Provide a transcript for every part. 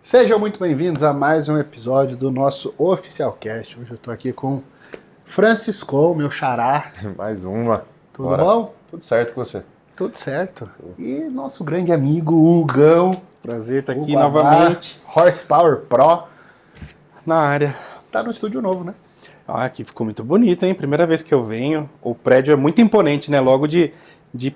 Sejam muito bem-vindos a mais um episódio do nosso Oficialcast. Hoje eu tô aqui com Francisco, meu xará. Mais uma. Tudo Bora. bom? Tudo certo com você? Tudo certo. E nosso grande amigo Hugão. Prazer estar aqui Hugo novamente Amar, Horsepower Pro. na área. Tá no estúdio novo, né? Ah, aqui ficou muito bonito, hein? Primeira vez que eu venho. O prédio é muito imponente, né? Logo de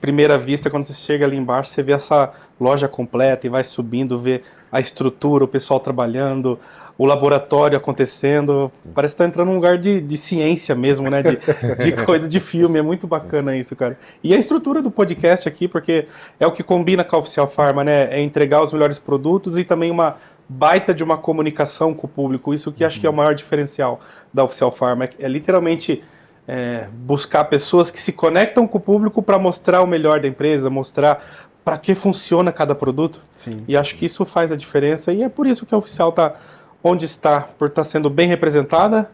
primeira vista, quando você chega ali embaixo, você vê essa loja completa e vai subindo, vê a estrutura, o pessoal trabalhando, o laboratório acontecendo. Parece que tá entrando num lugar de ciência mesmo, né? De coisa de filme. É muito bacana isso, cara. E a estrutura do podcast aqui, porque é o que combina com a Oficial Pharma, né? É entregar os melhores produtos e também uma baita de uma comunicação com o público. Isso que acho que é o maior diferencial da Oficial Pharma. É literalmente buscar pessoas que se conectam com o público para mostrar o melhor da empresa, mostrar para que funciona cada produto. Sim. E acho que isso faz a diferença e é por isso que a Oficial está onde está, por estar sendo bem representada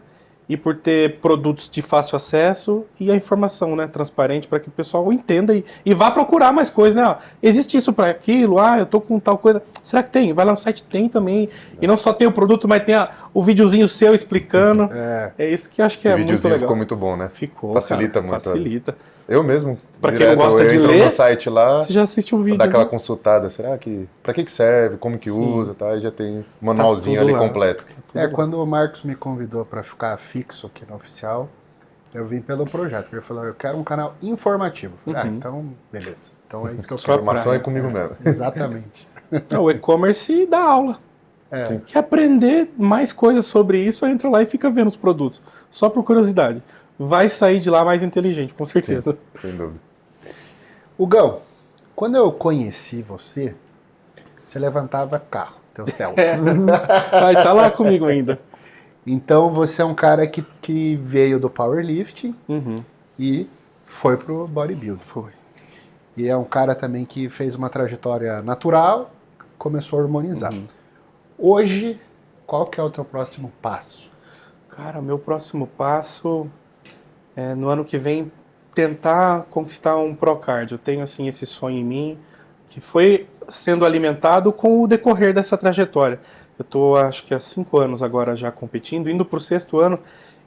e por ter produtos de fácil acesso e a informação, né, transparente para que o pessoal entenda e vá procurar mais coisas, né? Ó, existe isso para aquilo? Ah, eu tô com tal coisa. Será que tem? Vai lá no site, tem também. E não só tem o produto, mas tem o videozinho seu explicando. É isso que acho que Esse é muito videozinho legal. ficou muito bom, né? Ficou, Facilita cara, muito. Facilita. Eu mesmo, Pra quem não gosta eu de entro ler, no site lá, Você já assistiu o vídeo, dá aquela né? consultada, será que, pra que serve, como que Sim. usa, tá? E já tem um manualzinho tudo ali lá. completo. Quando o Marcos me convidou para ficar fixo aqui no Oficial, eu vim pelo projeto. Ele falou, eu quero um canal informativo. Eu falei, então, beleza. Então é isso que eu quero. Informação é comigo mesmo. Exatamente. O e-commerce dá aula. É. Quer aprender mais coisas sobre isso, entra lá e fica vendo os produtos. Só por curiosidade. Vai sair de lá mais inteligente, com certeza. Sem dúvida. Hugão, quando eu conheci você, você levantava carro, teu céu. Tá lá comigo ainda. Então você é um cara que veio do powerlifting Uhum. e foi pro bodybuilding. Foi. E é um cara também que fez uma trajetória natural, começou a harmonizar. Hoje, qual que é o teu próximo passo? Cara, meu próximo passo é no ano que vem tentar conquistar um Procard. Eu tenho assim esse sonho em mim que foi sendo alimentado com o decorrer dessa trajetória. Eu tô acho que há 5 anos agora já competindo, indo pro 6º ano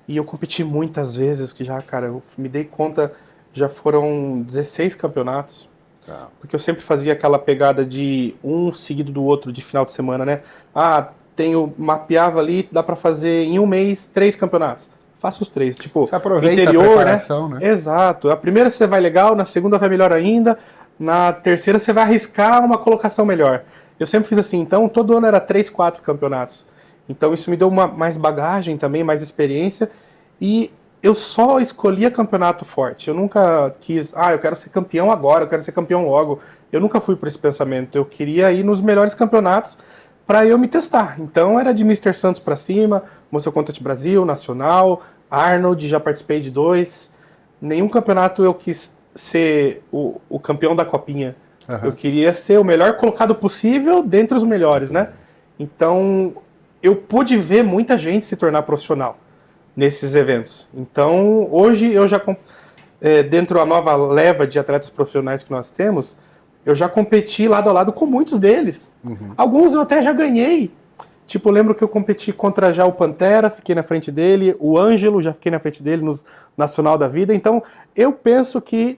e eu competi muitas vezes que já, cara, eu me dei conta, já foram 16 campeonatos. Porque eu sempre fazia aquela pegada de um seguido do outro de final de semana, né? Ah, mapeava ali, dá pra fazer em um mês 3 campeonatos. Faço os 3, tipo, Você aproveita interior, a preparação, né? Exato. A primeira você vai legal, na segunda vai melhor ainda, na terceira você vai arriscar uma colocação melhor. Eu sempre fiz assim, então todo ano era 3, 4 campeonatos. Então isso me deu mais bagagem também, mais experiência e eu só escolhia campeonato forte. Eu nunca quis, eu quero ser campeão agora, eu quero ser campeão logo. Eu nunca fui por esse pensamento. Eu queria ir nos melhores campeonatos para eu me testar. Então era de Mr. Santos para cima, Moça Contest Brasil, Nacional, Arnold, já participei de 2. Nenhum campeonato eu quis ser o campeão da copinha. Eu queria ser o melhor colocado possível dentre os melhores, né? Então eu pude ver muita gente se tornar profissional nesses eventos. Então, hoje eu já, dentro da nova leva de atletas profissionais que nós temos, eu já competi lado a lado com muitos deles. Alguns eu até já ganhei. Tipo, eu lembro que eu competi contra já o Pantera, fiquei na frente dele, o Ângelo, já fiquei na frente dele no Nacional da Vida. Então, eu penso que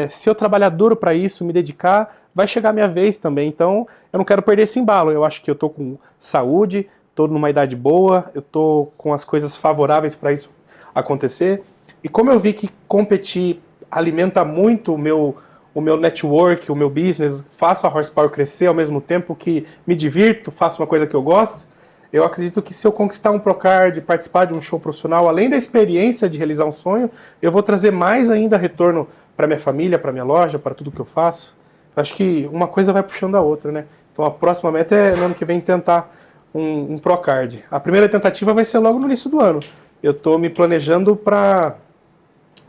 se eu trabalhar duro para isso, me dedicar, vai chegar a minha vez também. Então, eu não quero perder esse embalo. Eu acho que eu tô com saúde, estou numa idade boa, eu estou com as coisas favoráveis para isso acontecer. E como eu vi que competir alimenta muito o meu network, o meu business, faço a Horsepower crescer ao mesmo tempo que me divirto, faço uma coisa que eu gosto, eu acredito que se eu conquistar um Procard, participar de um show profissional, além da experiência de realizar um sonho, eu vou trazer mais ainda retorno para minha família, para minha loja, para tudo que eu faço. Acho que uma coisa vai puxando a outra, né? Então a próxima meta é no ano que vem tentar um Procard. A primeira tentativa vai ser logo no início do ano. Eu estou me planejando para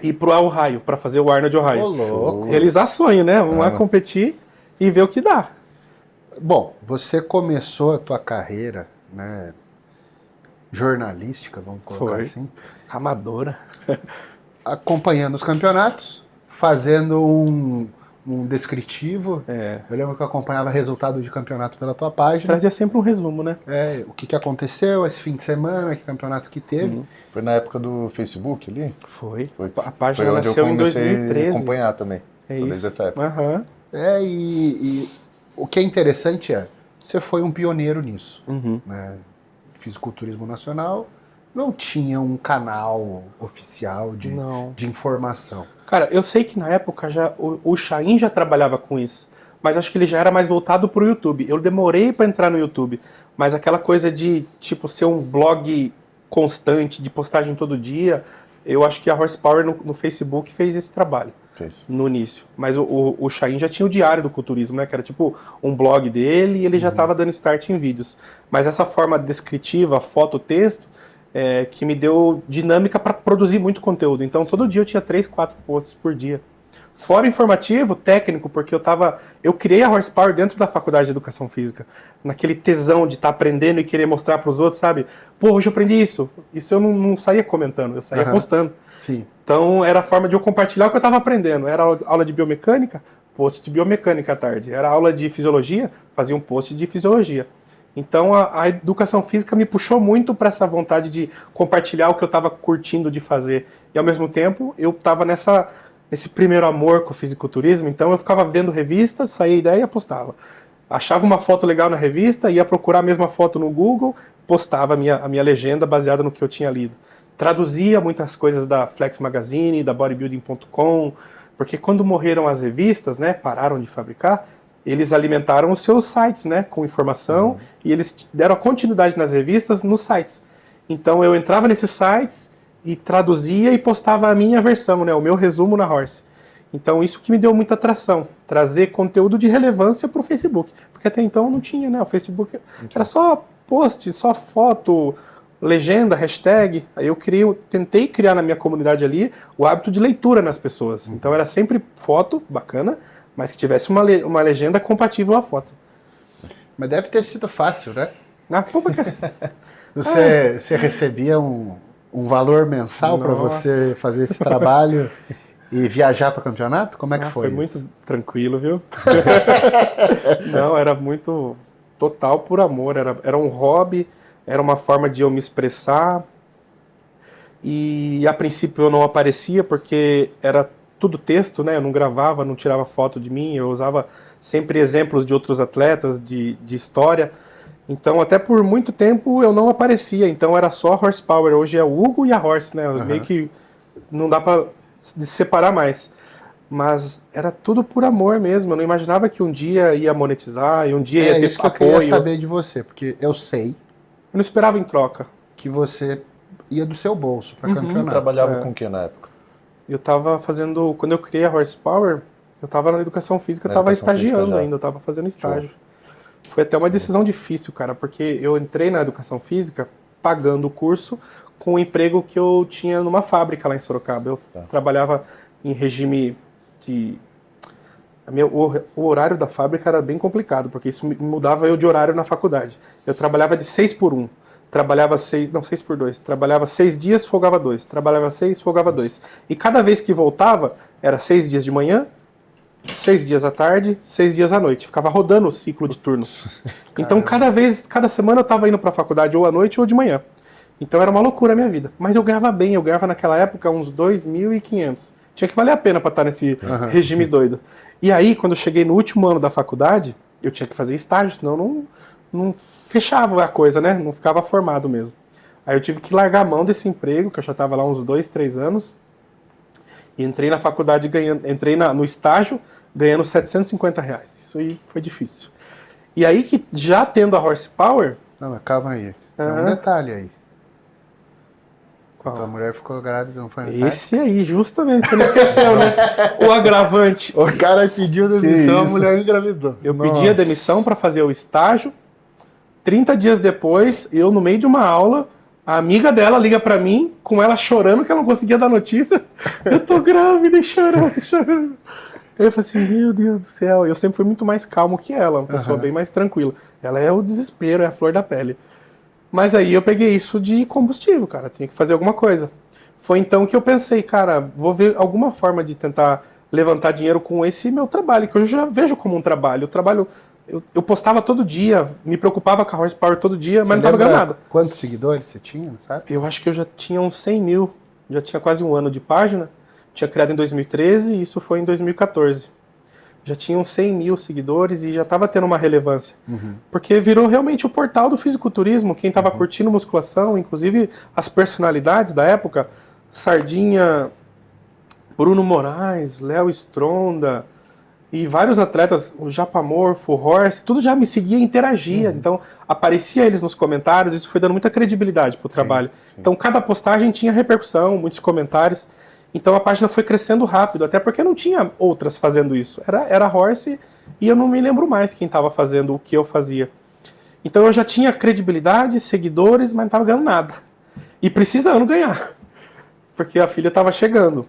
ir para o Ohio, para fazer o Arnold Ohio. Ô, louco. Realizar sonho, né? Vamos lá competir e ver o que dá. Bom, você começou a tua carreira, né, jornalística, vamos colocar Foi. assim, Amadora. acompanhando os campeonatos, fazendo um descritivo. Eu lembro que eu acompanhava resultado de campeonato pela tua página. Trazia sempre um resumo, né? O que aconteceu esse fim de semana, que campeonato que teve. Foi na época do Facebook ali? Foi. Foi. A página Foi onde nasceu eu em comecei 2013. a acompanhar também. Isso. Desde essa época. Aham. E o que é interessante você foi um pioneiro nisso. Né? Fisiculturismo Nacional não tinha um canal oficial de informação. Cara, eu sei que na época o Chain já trabalhava com isso, mas acho que ele já era mais voltado pro YouTube. Eu demorei para entrar no YouTube, mas aquela coisa de, tipo, ser um blog constante, de postagem todo dia, eu acho que a Horsepower no Facebook fez esse trabalho. No início. Mas o Chain já tinha o Diário do Culturismo, né? Que era tipo um blog dele e ele já estava dando start em vídeos. Mas essa forma descritiva, foto, texto, que me deu dinâmica para produzir muito conteúdo. Então todo dia eu tinha 3, 4 posts por dia. Fora informativo, técnico, porque eu criei a Horsepower dentro da faculdade de Educação Física. Naquele tesão de estar aprendendo e querer mostrar para os outros, sabe? Pô, hoje eu aprendi isso. Isso eu não saía comentando, eu saía postando. Sim. Então era a forma de eu compartilhar o que eu estava aprendendo. Era aula de biomecânica, post de biomecânica à tarde. Era aula de fisiologia, fazia um post de fisiologia. Então a educação física me puxou muito para essa vontade de compartilhar o que eu estava curtindo de fazer. E ao mesmo tempo eu estava nesse primeiro amor com o fisiculturismo, então eu ficava vendo revistas, saía ideia e postava. Achava uma foto legal na revista, ia procurar a mesma foto no Google, postava a minha legenda baseada no que eu tinha lido. Traduzia muitas coisas da Flex Magazine, da Bodybuilding.com, porque quando morreram as revistas, né, pararam de fabricar, eles alimentaram os seus sites, né, com informação, e eles deram a continuidade nas revistas nos sites. Então eu entrava nesses sites e traduzia e postava a minha versão, né, o meu resumo na Horse. Então isso que me deu muita atração, trazer conteúdo de relevância para o Facebook, porque até então não tinha, né, o Facebook era só post, só foto, legenda, hashtag. Aí eu tentei criar na minha comunidade ali o hábito de leitura nas pessoas. Então era sempre foto, bacana, mas que tivesse uma legenda compatível à foto. Mas deve ter sido fácil, né? Você Você recebia um valor mensal para você fazer esse trabalho e viajar para campeonato? Como é que foi isso? Foi muito tranquilo, viu? Não, era muito total por amor. Era um hobby, era uma forma de eu me expressar. E a princípio eu não aparecia porque era tudo texto, né? Eu não gravava, não tirava foto de mim, eu usava sempre exemplos de outros atletas, de história. Então, até por muito tempo eu não aparecia, então era só Horsepower. Hoje é o Hugo e a Horse, né? Meio que não dá pra se separar mais. Mas era tudo por amor mesmo, eu não imaginava que um dia ia monetizar e um dia ia ter isso que apoio. eu queria saber de você, porque eu sei Eu não esperava em troca. que você ia do seu bolso para campeonato. Trabalhava com o que na época? Eu tava fazendo, quando eu criei a Horsepower, eu tava na educação física, eu tava estagiando ainda, eu tava fazendo estágio. Foi até uma decisão difícil, cara, porque eu entrei na educação física pagando o curso com o emprego que eu tinha numa fábrica lá em Sorocaba. Eu trabalhava em regime de... O horário da fábrica era bem complicado, porque isso mudava eu de horário na faculdade. Eu trabalhava de 6x1. Trabalhava 6x2. Trabalhava 6 dias, folgava 2. Trabalhava 6, folgava 2. E cada vez que voltava, era 6 dias de manhã, 6 dias à tarde, 6 dias à noite. Ficava rodando o ciclo de turno. Então, cada semana eu estava indo para a faculdade ou à noite ou de manhã. Então era uma loucura a minha vida. Mas eu ganhava bem, eu ganhava naquela época uns 2.500. Tinha que valer a pena para estar nesse regime doido. E aí, quando eu cheguei no último ano da faculdade, eu tinha que fazer estágio, senão não fechava a coisa, né? Não ficava formado mesmo. Aí eu tive que largar a mão desse emprego, que eu já estava lá uns 2, 3 anos, e entrei na faculdade no estágio ganhando R$750. Isso aí foi difícil. E aí que já tendo a Horsepower... Não, mas calma aí. Tem um detalhe aí. Qual? A mulher ficou grávida, não foi nessa Esse aí, justamente. Você não esqueceu, né? O agravante. O cara pediu demissão, a mulher engravidou. Eu pedi a demissão para fazer o estágio. 30 dias depois, eu no meio de uma aula, a amiga dela liga para mim, com ela chorando que ela não conseguia dar notícia. Eu tô grávida e chorando. Eu falei assim, meu Deus do céu. Eu sempre fui muito mais calmo que ela, uma pessoa bem mais tranquila. Ela é o desespero, é a flor da pele. Mas aí eu peguei isso de combustível, cara. Tinha que fazer alguma coisa. Foi então que eu pensei, cara, vou ver alguma forma de tentar levantar dinheiro com esse meu trabalho, que eu já vejo como um trabalho. Eu postava todo dia, me preocupava com a Horsepower todo dia, mas não estava ganhando nada. Quantos seguidores você tinha, sabe? Eu acho que eu já tinha uns 100 mil, já tinha quase um ano de página, tinha criado em 2013 e isso foi em 2014. Já tinha uns 100 mil seguidores e já estava tendo uma relevância. Porque virou realmente o portal do fisiculturismo, quem estava curtindo musculação, inclusive as personalidades da época, Sardinha, Bruno Moraes, Léo Stronda e vários atletas, o Japamorfo, o Horse, tudo já me seguia e interagia. Então, aparecia eles nos comentários, isso foi dando muita credibilidade pro trabalho. Sim. Então, cada postagem tinha repercussão, muitos comentários. Então, a página foi crescendo rápido, até porque não tinha outras fazendo isso. Era a Horse e eu não me lembro mais quem estava fazendo o que eu fazia. Então, eu já tinha credibilidade, seguidores, mas não estava ganhando nada. E precisando ganhar, porque a filha estava chegando.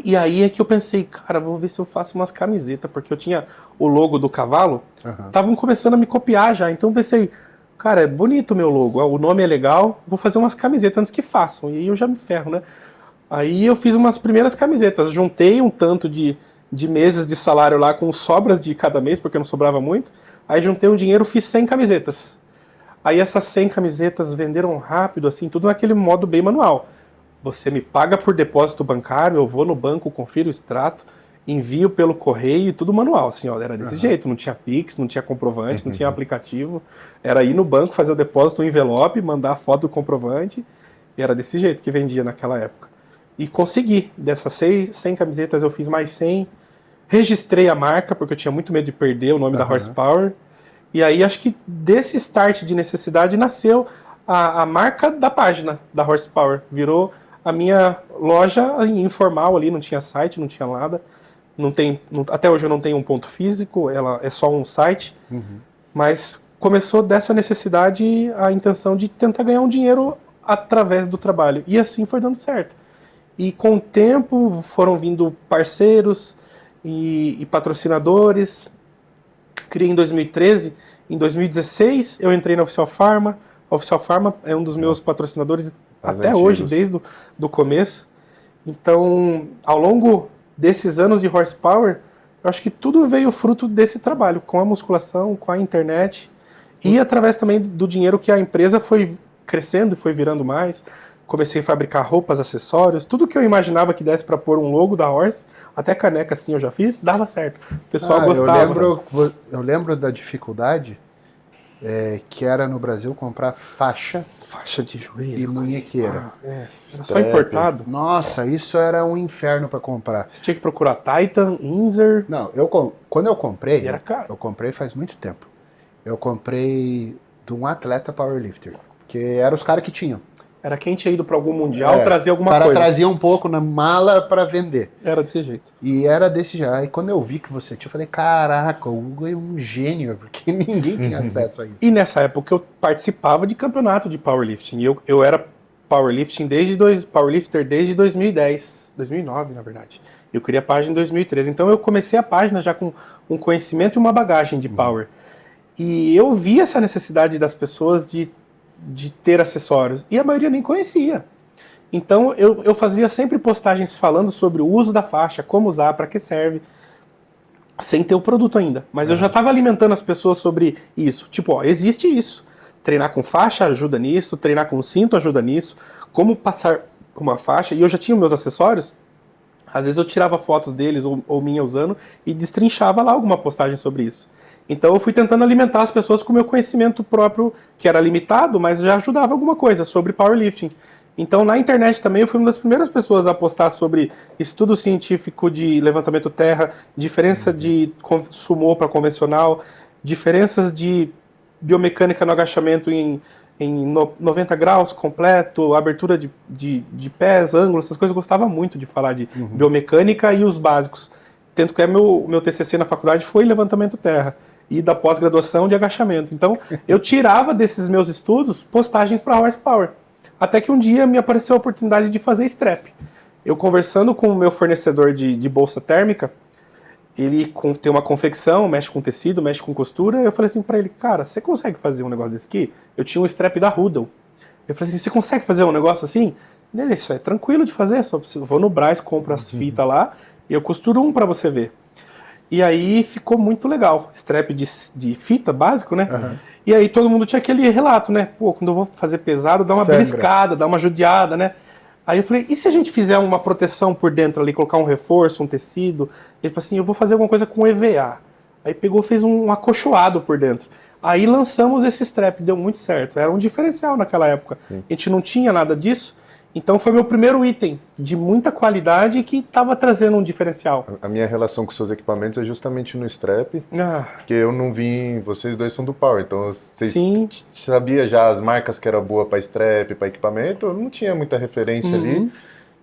E aí é que eu pensei, cara, vou ver se eu faço umas camisetas, porque eu tinha o logo do cavalo, estavam começando a me copiar já, então eu pensei, cara, é bonito o meu logo, o nome é legal, vou fazer umas camisetas antes que façam, e aí eu já me ferro, né? Aí eu fiz umas primeiras camisetas, juntei um tanto de meses de salário lá com sobras de cada mês, porque não sobrava muito, aí juntei um dinheiro, fiz 100 camisetas. Aí essas 100 camisetas venderam rápido, assim, tudo naquele modo bem manual. Você me paga por depósito bancário, eu vou no banco, confiro o extrato, envio pelo correio, tudo manual, assim, ó, era desse jeito, não tinha Pix, não tinha comprovante, não tinha aplicativo, era ir no banco, fazer o depósito, um envelope, mandar a foto do comprovante, e era desse jeito que vendia naquela época. E consegui, dessas 100 camisetas eu fiz mais 100, registrei a marca, porque eu tinha muito medo de perder o nome da Horsepower, e aí acho que desse start de necessidade nasceu a marca da página da Horsepower, virou a minha loja informal ali, não tinha site, não tinha nada. Até hoje eu não tenho um ponto físico, ela é só um site. Mas começou dessa necessidade a intenção de tentar ganhar um dinheiro através do trabalho. E assim foi dando certo. E com o tempo foram vindo parceiros e patrocinadores. Criei em 2013. Em 2016 eu entrei na Oficial Pharma. A Oficial Pharma é um dos meus patrocinadores até hoje, desde o começo. Então, ao longo desses anos de Horsepower, eu acho que tudo veio fruto desse trabalho, com a musculação, com a internet, e através também do dinheiro que a empresa foi crescendo e foi virando mais. Comecei a fabricar roupas, acessórios, tudo que eu imaginava que desse para pôr um logo da Horse, até caneca assim eu já fiz, dava certo. O pessoal gostava. Eu lembro da dificuldade que era no Brasil comprar faixa de joelho e munhequeira. Era só importado. Nossa, isso era um inferno para comprar. Você tinha que procurar Titan, Inzer. Não, quando eu comprei, era caro. Eu comprei faz muito tempo. Eu comprei de um atleta powerlifter, que eram os caras que tinham. Era quem tinha ido para algum mundial trazer alguma coisa. O cara trazia um pouco na mala para vender. Era desse jeito. E era desse jeito. E quando eu vi que você tinha, eu falei, caraca, o Hugo é um gênio, porque ninguém tinha acesso a isso. E nessa época eu participava de campeonato de powerlifting. Eu era powerlifter desde 2010, 2009 na verdade. Eu criei a página em 2013. Então eu comecei a página já com um conhecimento e uma bagagem de power. E eu vi essa necessidade das pessoas de ter acessórios, e a maioria nem conhecia. Então eu fazia sempre postagens falando sobre o uso da faixa, como usar, para que serve, sem ter o produto ainda. Mas eu já estava alimentando as pessoas sobre isso. Tipo, ó, existe isso. Treinar com faixa ajuda nisso, treinar com cinto ajuda nisso, como passar uma faixa, e eu já tinha meus acessórios. Às vezes eu tirava fotos deles ou minha usando e destrinchava lá alguma postagem sobre isso. Então eu fui tentando alimentar as pessoas com o meu conhecimento próprio, que era limitado, mas já ajudava alguma coisa sobre powerlifting. Então na internet também eu fui uma das primeiras pessoas a postar sobre estudo científico de levantamento terra, diferença de sumô para convencional, diferenças de biomecânica no agachamento em 90 graus completo, abertura de pés, ângulo, essas coisas eu gostava muito de falar de biomecânica e os básicos. Tanto que meu TCC na faculdade foi levantamento terra e da pós-graduação de agachamento. Então, eu tirava desses meus estudos postagens para Horsepower. Até que um dia me apareceu a oportunidade de fazer strap. Eu conversando com o meu fornecedor de bolsa térmica, ele tem uma confecção, mexe com tecido, mexe com costura, eu falei assim para ele, cara, você consegue fazer um negócio desse aqui? Eu tinha um strap da Rudel. Eu falei assim, você consegue fazer um negócio assim? Ele, isso é tranquilo de fazer, só vou no Brás, compro as fitas lá, E eu costuro um para você ver. E aí ficou muito legal. Strap de fita básico, né? Uhum. E aí todo mundo tinha aquele relato, né? Pô, quando eu vou fazer pesado, dá uma Sangra. beliscada, dá uma judiada, né? Aí eu falei, e se a gente fizer uma proteção por dentro ali, colocar um reforço, um tecido? Ele falou assim, eu vou fazer alguma coisa com EVA. Aí pegou, fez um acolchoado por dentro. Aí lançamos esse strap, deu muito certo. Era um diferencial naquela época. Sim. A gente não tinha nada disso. Então foi meu primeiro item de muita qualidade que estava trazendo um diferencial. A minha relação com seus equipamentos é justamente no strap, Ah, porque eu não vim, vocês dois são do Power, então vocês sim. sabia já as marcas que eram boas para strap, para equipamento, eu não tinha muita referência ali.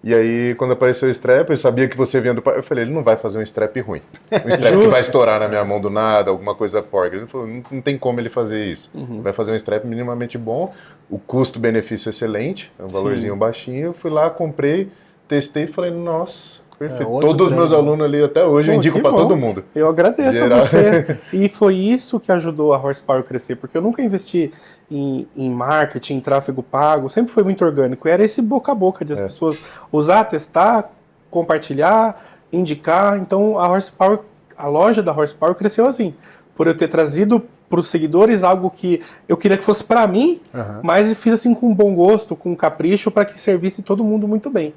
E aí, quando apareceu o strap, eu sabia que você vinha do Power, eu falei, ele não vai fazer um strap ruim. Um strap que vai estourar na minha mão do nada, alguma coisa porca. Ele falou, não tem como ele fazer isso. Vai fazer um strap minimamente bom, o custo-benefício excelente, é um valorzinho baixinho. Eu fui lá, comprei, testei e falei, nossa, perfeito. Todos os meus alunos ali até hoje eu indico para todo mundo. Eu agradeço Geral. a você. E foi isso que ajudou a Horsepower crescer, porque eu nunca investi em marketing, em tráfego pago, sempre foi muito orgânico. Era esse boca a boca de as pessoas usar, testar, compartilhar, indicar. Então a Horsepower, a loja da Horsepower cresceu assim, por eu ter trazido para os seguidores algo que eu queria que fosse para mim, mas fiz assim com bom gosto, com capricho, para que servisse todo mundo muito bem.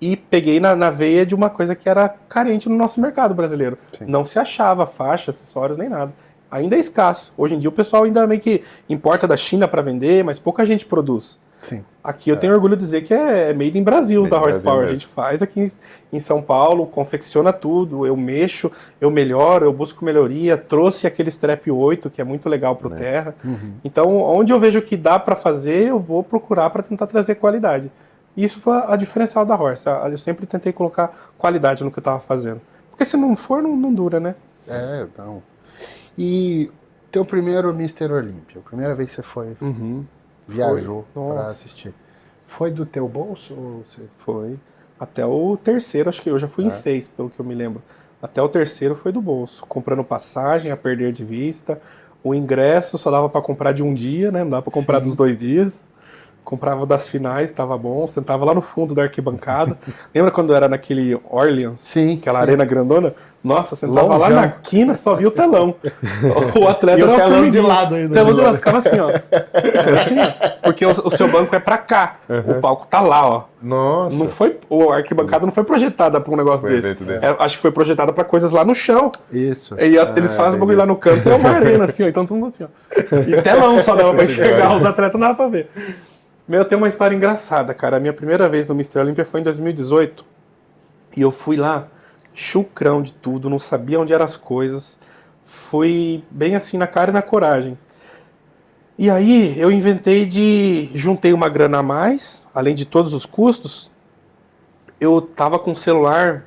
E peguei na veia de uma coisa que era carente no nosso mercado brasileiro. Sim. Não se achava faixa, acessórios, nem nada. Ainda é escasso. Hoje em dia o pessoal ainda meio que importa da China para vender, mas pouca gente produz. Sim. Aqui eu tenho orgulho de dizer que é made in Brasil Made da in Brasil Horsepower. A mesmo. gente faz aqui em São Paulo, confecciona tudo, eu mexo, eu melhoro, eu busco melhoria. Trouxe aquele Strap 8, que é muito legal pro terra. Então, onde eu vejo que dá para fazer, eu vou procurar para tentar trazer qualidade. Isso foi a diferencial da Horse. Eu sempre tentei colocar qualidade no que eu estava fazendo. Porque se não for, não dura, né? Então. E teu primeiro Mr. Olímpia, a primeira vez que você foi, viajou para assistir, foi do teu bolso? Ou você... Foi. Até o terceiro, acho que eu já fui em 6, pelo que eu me lembro. Até o terceiro foi do bolso. Comprando passagem a perder de vista. O ingresso só dava para comprar de um dia, né? Não dava para comprar dos 2 dias. Comprava das finais, tava bom. Sentava lá no fundo da arquibancada. Lembra quando era naquele Orleans? Sim. Aquela arena grandona? Nossa, sentava lá na quina, só via o telão. O atleta E o era telão formiguinha. de lado ainda. O telão de lado ficava assim, ó. Era assim, ó. Porque o seu banco é pra cá. O palco tá lá, ó. Nossa. Não foi, a arquibancada não foi projetada pra um negócio Foi desse. evento desse. Acho que foi projetada pra coisas lá no chão. Isso. E eles fazem o bagulho lá no canto, é uma arena, assim, ó. Então todo mundo assim, ó. E telão só dava pra enxergar, os atletas não dava pra ver. Meu, tem uma história engraçada, cara. A minha primeira vez no Mr. Olympia foi em 2018. E eu fui lá, chucrão de tudo, não sabia onde eram as coisas. Fui bem assim na cara e na coragem. E aí eu juntei uma grana a mais, além de todos os custos. Eu tava com um celular,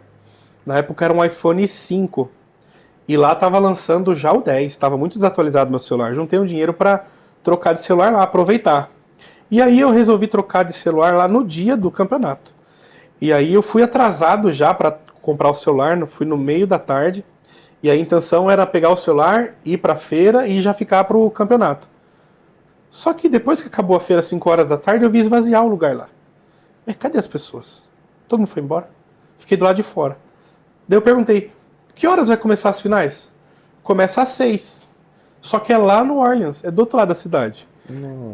na época era um iPhone 5. E lá tava lançando já o 10, tava muito desatualizado meu celular. Juntei um dinheiro para trocar de celular lá, aproveitar. E aí eu resolvi trocar de celular lá no dia do campeonato. E aí eu fui atrasado já para comprar o celular, fui no meio da tarde. E a intenção era pegar o celular, ir para a feira e já ficar para o campeonato. Só que depois que acabou a feira às 5 horas da tarde, eu vi esvaziar o lugar lá. Mas cadê as pessoas? Todo mundo foi embora. Fiquei do lado de fora. Daí eu perguntei, que horas vai começar as finais? Começa às 6. Só que é lá no Orleans, é do outro lado da cidade.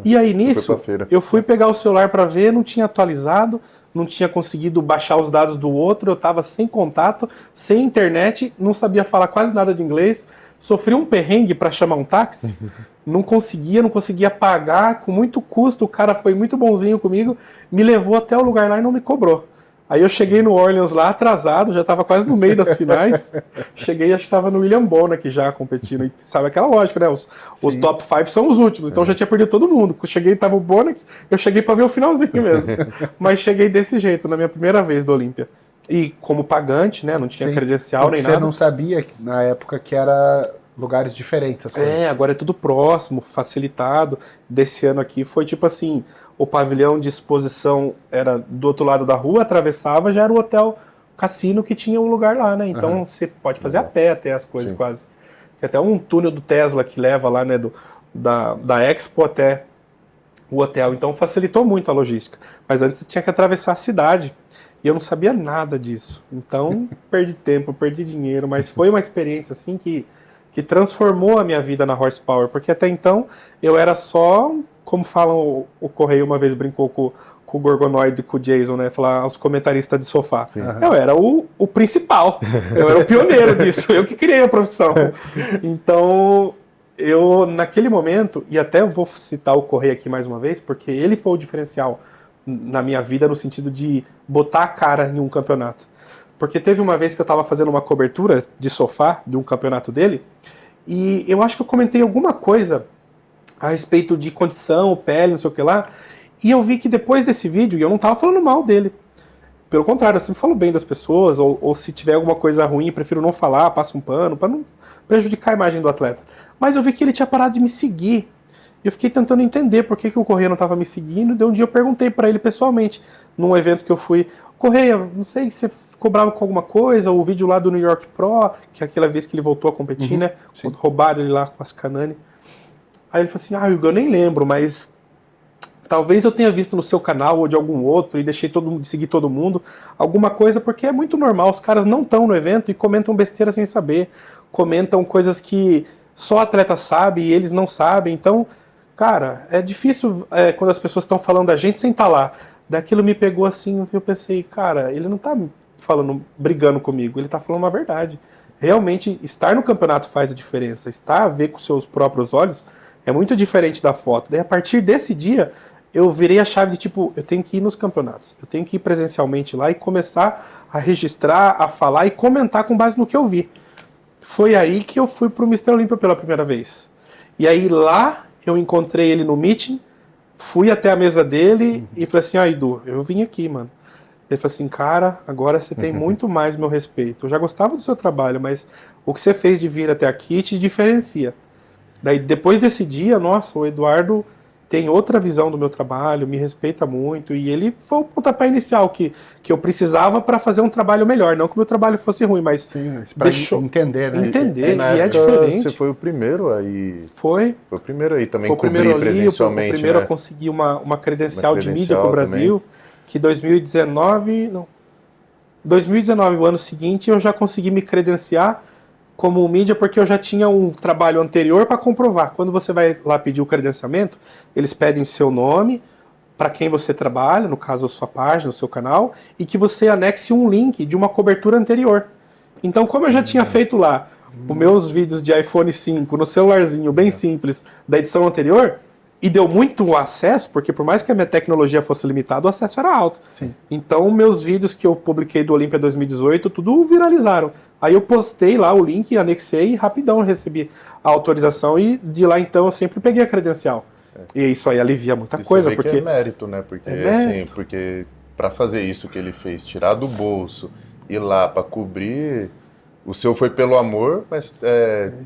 E aí nisso, eu fui pegar o celular para ver, não tinha atualizado, não tinha conseguido baixar os dados do outro, eu estava sem contato, sem internet, não sabia falar quase nada de inglês, sofri um perrengue para chamar um táxi, não conseguia pagar, com muito custo, o cara foi muito bonzinho comigo, me levou até o lugar lá e não me cobrou. Aí eu cheguei no Orleans lá, atrasado, já estava quase no meio das finais. Cheguei, acho que estava no William Bonac já competindo. E sabe aquela lógica, né? Os top 5 são os últimos, então já tinha perdido todo mundo. Quando cheguei, estava o Bonac, eu cheguei para ver o finalzinho mesmo. Mas cheguei desse jeito, na minha primeira vez do Olímpia. E como pagante, né? Não tinha credencial nem nada. Você não sabia, na época, que era lugares diferentes. As coisas. Agora é tudo próximo, facilitado. Desse ano aqui foi tipo assim... O pavilhão de exposição era do outro lado da rua, atravessava, já era o hotel cassino que tinha um lugar lá, né? Então você pode fazer a pé até as coisas quase. Tem até um túnel do Tesla que leva lá, né, da Expo até o hotel. Então facilitou muito a logística. Mas antes você tinha que atravessar a cidade. E eu não sabia nada disso. Então, perdi tempo, perdi dinheiro, mas foi uma experiência assim que transformou a minha vida na Horsepower, porque até então eu era só, como falam, o Correio uma vez brincou com o Gorgonoid e com o Jason, né? Falar os comentaristas de sofá. Eu era o principal, eu era o pioneiro disso, eu que criei a profissão. Então, eu, naquele momento, e até eu vou citar o Correio aqui mais uma vez, porque ele foi o diferencial na minha vida no sentido de botar a cara em um campeonato. Porque teve uma vez que eu estava fazendo uma cobertura de sofá de um campeonato dele, e eu acho que eu comentei alguma coisa a respeito de condição, pele, não sei o que lá, e eu vi que depois desse vídeo, e eu não estava falando mal dele, pelo contrário, eu sempre falo bem das pessoas, ou se tiver alguma coisa ruim, eu prefiro não falar, passo um pano, para não prejudicar a imagem do atleta. Mas eu vi que ele tinha parado de me seguir. Eu fiquei tentando entender por que o Correia não estava me seguindo. E um dia eu perguntei para ele pessoalmente, num evento que eu fui: Correia, não sei se você ficou bravo com alguma coisa, o vídeo lá do New York Pro, que é aquela vez que ele voltou a competir, né? Quando roubaram ele lá com as Canani. Aí ele falou assim: Hugo, eu nem lembro, mas talvez eu tenha visto no seu canal ou de algum outro e deixei de seguir todo mundo, alguma coisa, porque é muito normal, os caras não estão no evento e comentam besteira sem saber, comentam coisas que só o atleta sabe e eles não sabem, então, cara, é difícil quando as pessoas estão falando da gente sem estar lá. Daquilo me pegou assim, eu pensei, cara, ele não tá falando, brigando comigo, ele tá falando uma verdade. Realmente, estar no campeonato faz a diferença, estar a ver com seus próprios olhos é muito diferente da foto. Daí, a partir desse dia, eu virei a chave de tipo, eu tenho que ir nos campeonatos, eu tenho que ir presencialmente lá e começar a registrar, a falar e comentar com base no que eu vi. Foi aí que eu fui pro Mr. Olympia pela primeira vez. E aí lá eu encontrei ele no meeting, fui até a mesa dele e falei assim: Edu, eu vim aqui, mano. Ele falou assim: cara, agora você tem muito mais meu respeito. Eu já gostava do seu trabalho, mas o que você fez de vir até aqui te diferencia. Daí depois desse dia, nossa, o Eduardo tem outra visão do meu trabalho, me respeita muito, e ele foi o pontapé inicial que eu precisava para fazer um trabalho melhor. Não que o meu trabalho fosse ruim, mas para entender, né? Entender, e é diferente. Você foi o primeiro aí. Foi o primeiro aí também, foi o primeiro ali, presencialmente. O primeiro né? a conseguir uma credencial de mídia para o Brasil, que 2019, o ano seguinte, eu já consegui me credenciar como mídia, porque eu já tinha um trabalho anterior para comprovar. Quando você vai lá pedir o credenciamento, eles pedem seu nome, para quem você trabalha, no caso a sua página, o seu canal, e que você anexe um link de uma cobertura anterior. Então, como eu já tinha feito lá os meus vídeos de iPhone 5 no celularzinho bem simples da edição anterior, e deu muito acesso, porque por mais que a minha tecnologia fosse limitada, o acesso era alto. Sim. Então, meus vídeos que eu publiquei do Olympia 2018, tudo viralizaram. Aí eu postei lá o link, anexei e rapidão recebi a autorização, e de lá então eu sempre peguei a credencial. E isso aí alivia muita coisa. Porque é mérito, né? Porque, assim, porque para fazer isso que ele fez, tirar do bolso, ir lá para cobrir, o seu foi pelo amor, mas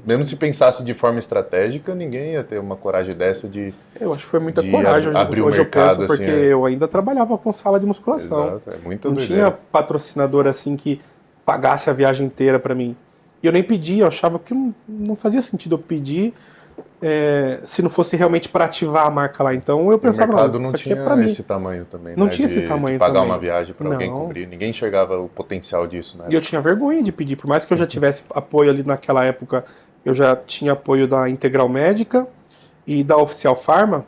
mesmo se pensasse de forma estratégica, ninguém ia ter uma coragem dessa de... Eu acho que foi muita coragem. Abrir hoje o mercado, eu penso, porque eu ainda trabalhava com sala de musculação. Exato, muito não doideira. tinha patrocinador assim que pagasse a viagem inteira para mim. E eu nem pedi, eu achava que não fazia sentido eu pedir se não fosse realmente para ativar a marca lá. Então eu pensava, o mercado não, não isso aqui tinha é para mim. esse tamanho também, Não né? tinha esse tamanho de pagar também. uma viagem para alguém cobrir. Ninguém enxergava o potencial disso, né? E eu tinha vergonha de pedir, por mais que eu já tivesse apoio ali naquela época, eu já tinha apoio da Integral Médica e da Oficial Pharma.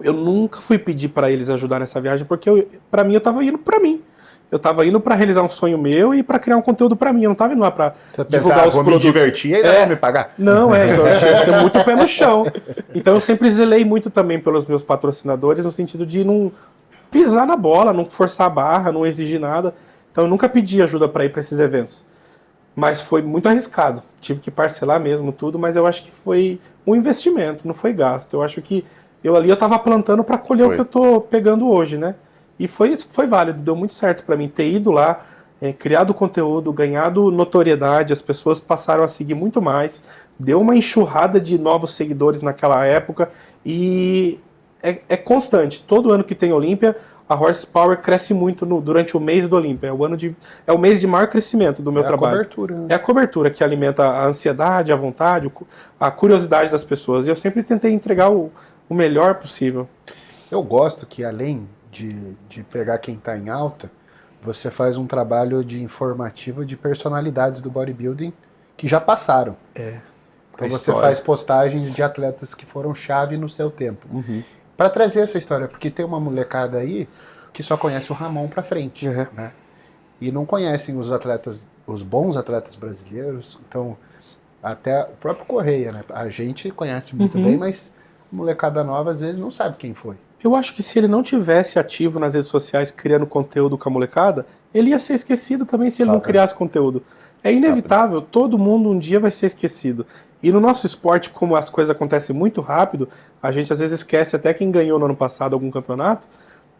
Eu nunca fui pedir para eles ajudar nessa viagem, porque para mim eu estava indo para mim. Eu estava indo para realizar um sonho meu e para criar um conteúdo para mim. Eu não estava indo lá para divulgar os produtos. Me divertir e não me pagar. Não, então eu tinha que ter muito pé no chão. Então eu sempre zelei muito também pelos meus patrocinadores, no sentido de não pisar na bola, não forçar a barra, não exigir nada. Então eu nunca pedi ajuda para ir para esses eventos. Mas foi muito arriscado. Tive que parcelar mesmo tudo, mas eu acho que foi um investimento, não foi gasto. Eu acho que eu estava plantando para colher o que eu estou pegando hoje, né? E foi válido, deu muito certo para mim ter ido lá, criado conteúdo, ganhado notoriedade, as pessoas passaram a seguir muito mais, deu uma enxurrada de novos seguidores naquela época e é constante. Todo ano que tem Olímpia, a Horsepower cresce muito durante o mês do Olímpia. É o mês de maior crescimento do meu trabalho. É a cobertura. Né? É a cobertura que alimenta a ansiedade, a vontade, a curiosidade das pessoas. E eu sempre tentei entregar o melhor possível. Eu gosto que, além de pegar quem está em alta, você faz um trabalho de informativo de personalidades do bodybuilding que já passaram. Então você faz postagens de atletas que foram chave no seu tempo. Para trazer essa história, porque tem uma molecada aí que só conhece o Ramon pra frente, né? E não conhecem os atletas, os bons atletas brasileiros. Então, até o próprio Correia, né? A gente conhece muito bem, mas a molecada nova às vezes não sabe quem foi. Eu acho que se ele não tivesse ativo nas redes sociais criando conteúdo com a molecada, ele ia ser esquecido também se ele não criasse conteúdo. É inevitável, todo mundo um dia vai ser esquecido. E no nosso esporte, como as coisas acontecem muito rápido, a gente às vezes esquece até quem ganhou no ano passado algum campeonato.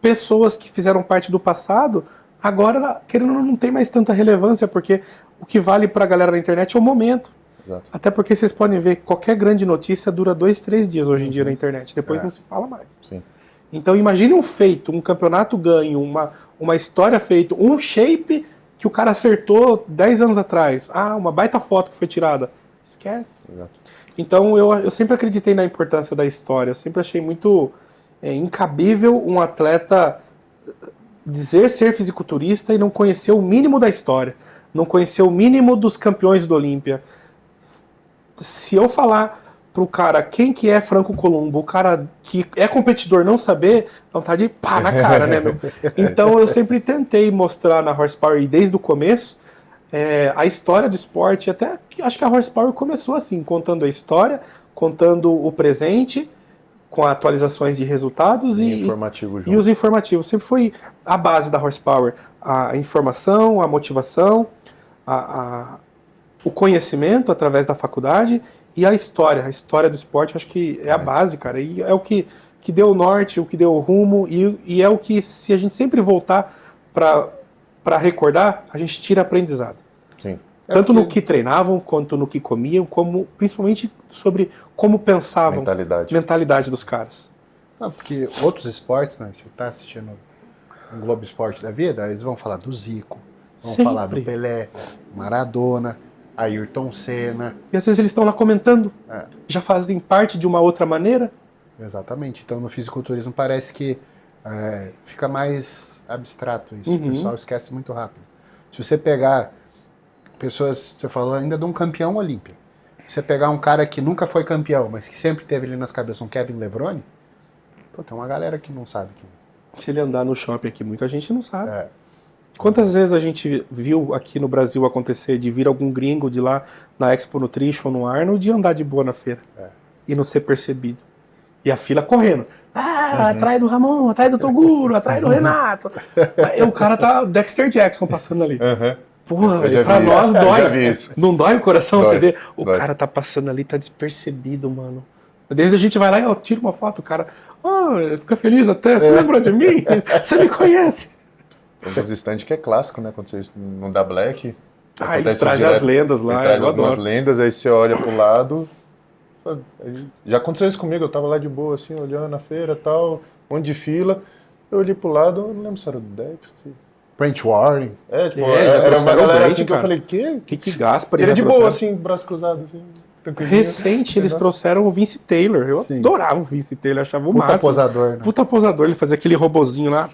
Pessoas que fizeram parte do passado, agora, querendo ou não tem mais tanta relevância, porque o que vale pra galera na internet é o momento. Exato. Até porque vocês podem ver que qualquer grande notícia dura 2, 3 dias hoje em dia na internet, depois não se fala mais. Sim. Então imagine um feito, um campeonato ganho, uma história feita, um shape que o cara acertou 10 anos atrás. Uma baita foto que foi tirada. Esquece. Exato. Então eu sempre acreditei na importância da história. Eu sempre achei muito incabível um atleta dizer ser fisiculturista e não conhecer o mínimo da história. Não conhecer o mínimo dos campeões do Olímpia. Se eu falar pro cara quem que é Franco Columbo, o cara que é competidor não saber, vontade de pá na cara, né, meu? Então eu sempre tentei mostrar na Horsepower, e desde o começo, a história do esporte, até acho que a Horsepower começou assim, contando a história, contando o presente, com atualizações de resultados e os informativos. Sempre foi a base da Horsepower, a informação, a motivação, o conhecimento através da faculdade e a história do esporte, acho que é a base, cara, e é o que deu o norte, o que deu o rumo, e é o que, se a gente sempre voltar para recordar, a gente tira aprendizado. Sim. Tanto no que treinavam, quanto no que comiam, como principalmente sobre como pensavam. Mentalidade dos caras. Porque outros esportes, né, você tá assistindo um Globo Esporte da vida, eles vão falar do Zico, vão falar do Pelé, Maradona, Ayrton Senna. E às vezes eles estão lá comentando, já fazem parte de uma outra maneira. Exatamente. Então no fisiculturismo parece que fica mais abstrato isso. O pessoal esquece muito rápido. Se você pegar pessoas, você falou ainda de um campeão olímpico. Se você pegar um cara que nunca foi campeão, mas que sempre teve ali nas cabeças um Kevin Levrone, tem uma galera que não sabe quem. Se ele andar no shopping aqui, muita gente não sabe. Quantas vezes a gente viu aqui no Brasil acontecer de vir algum gringo de lá na Expo Nutrition, no Arnold, e andar de boa na feira e não ser percebido. E a fila correndo. Atrás do Ramon, atrás do Toguro, atrás do Renato. Aí o cara tá Dexter Jackson passando ali. Porra, pra nós dói. Não dói o coração você ver? O cara tá passando ali, tá despercebido, mano. Desde a gente vai lá e tira uma foto, o cara fica feliz até. Você lembra de mim? Você me conhece? Tem uns stands que é clássico, né? Quando você não dá black. Eles trazem as lendas lá. Traz algumas lendas, aí você olha pro lado. Já aconteceu isso comigo, eu tava lá de boa, assim, olhando a feira e tal, um monte de fila. Eu olhei pro lado, eu não lembro se era do Dexter. Brent Warren. Era uma galera assim que eu falei, que Gaspar. Ele é de boa, assim, braço cruzado, assim. Recente, eles trouxeram o Vince Taylor. Eu adorava o Vince Taylor, achava o máximo. Posador, né? Puta posador, ele fazia aquele robozinho lá.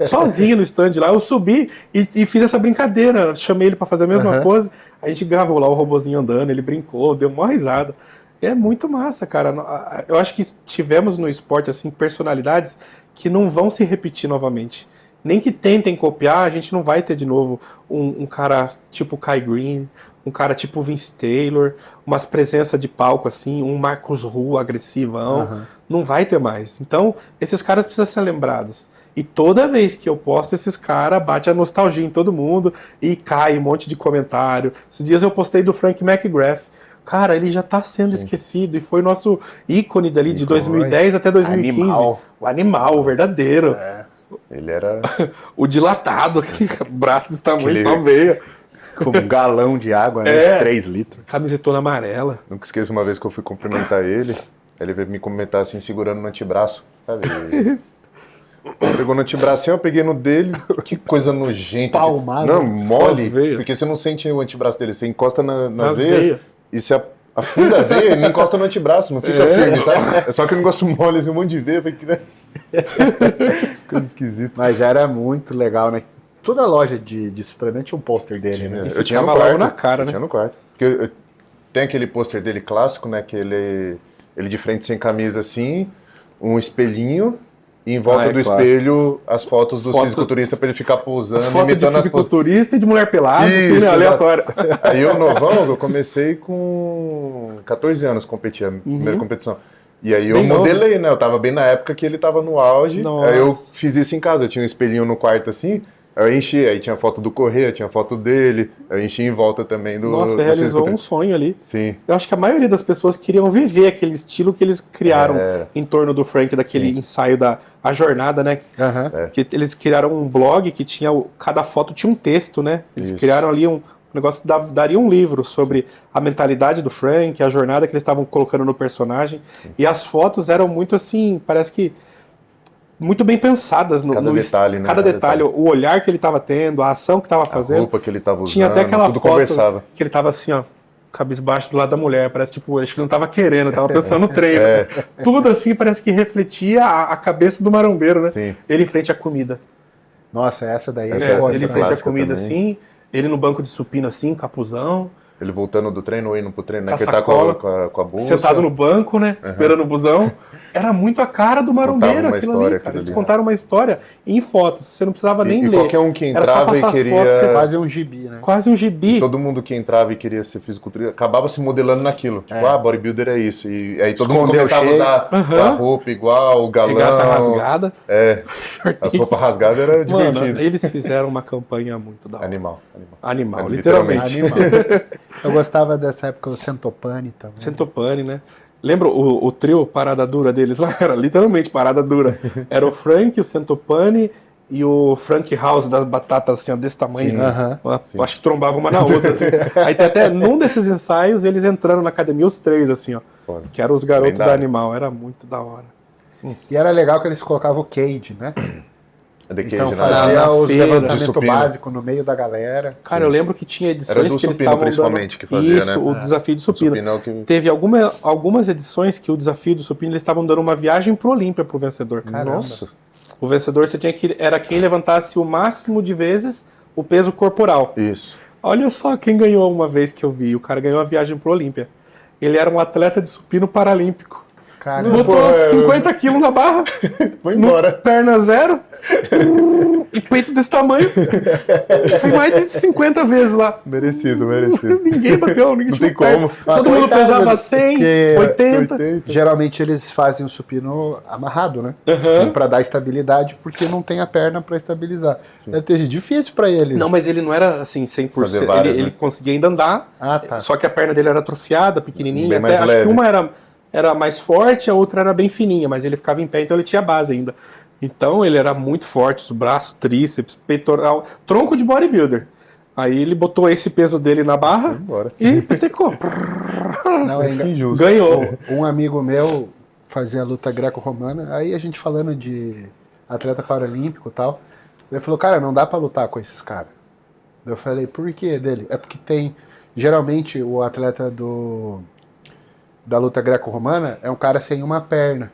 Sozinho no stand lá. Eu subi e fiz essa brincadeira. Chamei ele pra fazer a mesma pose. A gente gravou lá o robozinho andando, ele brincou, deu uma risada. É muito massa, cara. Eu acho que tivemos no esporte, assim, personalidades que não vão se repetir novamente. Nem que tentem copiar, a gente não vai ter de novo um cara tipo Kai Green, um cara tipo Vince Taylor, umas presenças de palco assim, um Marcos Ruhl agressivão, não vai ter mais. Então, esses caras precisam ser lembrados. E toda vez que eu posto esses caras, bate a nostalgia em todo mundo e cai um monte de comentário. Esses dias eu postei do Frank McGrath. Cara, ele já tá sendo esquecido e foi nosso ícone dali de 2010 até 2015. O animal, o verdadeiro. Ele era... o dilatado, aquele braço desse tamanho, só veia. Como um galão de água, né? De 3 litros. Camisetona amarela. Nunca esqueço uma vez que eu fui cumprimentar ele. Ele veio me cumprimentar assim, segurando no antebraço. Sabe? Pegou no antebraço, eu peguei no dele. Que coisa nojenta. Palmado. Não, mole. Porque você não sente o antebraço dele. Você encosta nas veias e você afunda a veia e não encosta no antebraço. Não fica firme, sabe? É só que eu não gosto mole, assim, um monte de veia. Coisa esquisita. Mas era muito legal, né? Toda loja de suplemento tinha um pôster dele, né? Eu tinha no Ficava logo quarto. na cara, né? Tinha no quarto. Porque tem aquele pôster dele clássico, né? Que ele de frente sem camisa assim, um espelhinho, e em volta do clássico. espelho as fotos dos fisiculturistas pra ele ficar posando, Foto de imitando as poses. fisiculturista e de mulher pelada, assim, Isso, né? exato. Aleatório. Aí eu, novão, eu comecei com 14 anos competir, a primeira competição. E aí eu Bem modelei, né? Eu tava bem na época que ele tava no auge. Nossa. Aí eu fiz isso em casa. Eu tinha um espelhinho no quarto assim. Aí eu enchi. Aí tinha foto do Corrêa, tinha foto dele. Eu enchi em volta também do. Nossa, do realizou um fisiculturista. sonho ali. Sim. Eu acho que a maioria das pessoas queriam viver aquele estilo que eles criaram Era. em torno do Frank, daquele ensaio da A Jornada, né? Aham. Que eles criaram um blog que tinha. Cada foto tinha um texto, né? Eles Isso. criaram ali um negócio que daria um livro sobre a mentalidade do Frank, a jornada que eles estavam colocando no personagem. E as fotos eram muito assim, parece que muito bem pensadas no Cada detalhe, né? Cada detalhe, o olhar que ele estava tendo, a ação que estava A fazendo. roupa que ele tava usando. Tinha até aquela tudo foto conversava. que ele tava assim, ó, cabisbaixo do lado da mulher. Parece tipo, acho que ele não tava querendo, tava pensando no treino. Tudo assim parece que refletia a cabeça do marombeiro, né? Sim. Ele em frente à comida. Nossa, essa daí Essa é boa, Ele em essa frente à clássica comida também. assim, ele no banco de supino assim, capuzão, Ele voltando do treino ou indo pro treino, né? Com a Que ele tá sacola, com a bolsa. sentado no banco, né? Esperando o busão. Era muito a cara do marombeiro Contava uma aquilo história, ali, cara. aquilo Eles ali. contaram uma história em fotos, você não precisava nem E ler. qualquer um que Era só entrava e passar as queria. fotos, você quase um gibi, né? Quase um gibi. Todo mundo que entrava e queria ser fisiculturista acabava se modelando naquilo. Tipo, bodybuilder é isso. E aí todo mundo Escondeu começava a cheio. usar a roupa igual, o galão. Regata rasgada. É, as roupas rasgadas era Mano, divertido. eles fizeram uma campanha muito da hora. Animal. Animal, Literalmente. literalmente. Animal. Eu gostava dessa época do Centopani também. Centopani, né? Lembra o trio Parada Dura deles lá? Era literalmente Parada Dura. Era o Frank, o Centopani e o Frank House das batatas assim, ó, desse tamanho. Sim. Aham. Acho que trombava uma na outra. Assim. Aí tem até num desses ensaios eles entrando na academia, os três, assim, ó. Foda. Que eram os garotos Bem da da hora. Animal. Era muito da hora. E era legal que eles colocavam o cage, né? The Cage, Então né? fazia Na os feira. De levantamentos supino. básicos no meio da galera. Cara, eu lembro que tinha edições Era do que eles supino, estavam principalmente, dando... que fazia, Isso, né? o desafio do O supino. supino é o que... Teve algumas edições que o desafio do supino eles estavam dando uma viagem pro Olímpia pro vencedor. Caramba. Nossa. O vencedor você tinha que era quem levantasse o máximo de vezes o peso corporal. Isso. Olha só quem ganhou uma vez que eu vi. O cara ganhou a viagem pro Olímpia. Ele era um atleta de supino paralímpico. Caramba. Botou Pô, 50 quilos na barra, Foi embora. perna zero e peito desse tamanho. Foi mais de 50 vezes lá. Merecido. Ninguém bateu, ninguém Não tinha tem como. Todo mundo Coitado, pesava 100, porque 80. Geralmente eles fazem o supino amarrado, né? Aham. Para dar estabilidade, porque não tem a perna para estabilizar. Deve ter sido difícil para ele. Não, mas ele não era assim 100%. Fazer várias, ele né? conseguia ainda andar, Ah, tá. só que a perna dele era atrofiada, pequenininha. Bem Até, mais acho leve. que uma era mais forte, a outra era bem fininha, mas ele ficava em pé, então ele tinha base ainda. Então ele era muito forte, o braço, tríceps, peitoral, tronco de bodybuilder. Aí ele botou esse peso dele na barra Embora. e petecou. Não, é Injusto. Ganhou. Um amigo meu fazia luta greco-romana, aí a gente falando de atleta paralímpico e tal, ele falou, cara, não dá pra lutar com esses caras. Eu falei, por que dele? É porque tem, geralmente o atleta da luta greco-romana é um cara sem uma perna.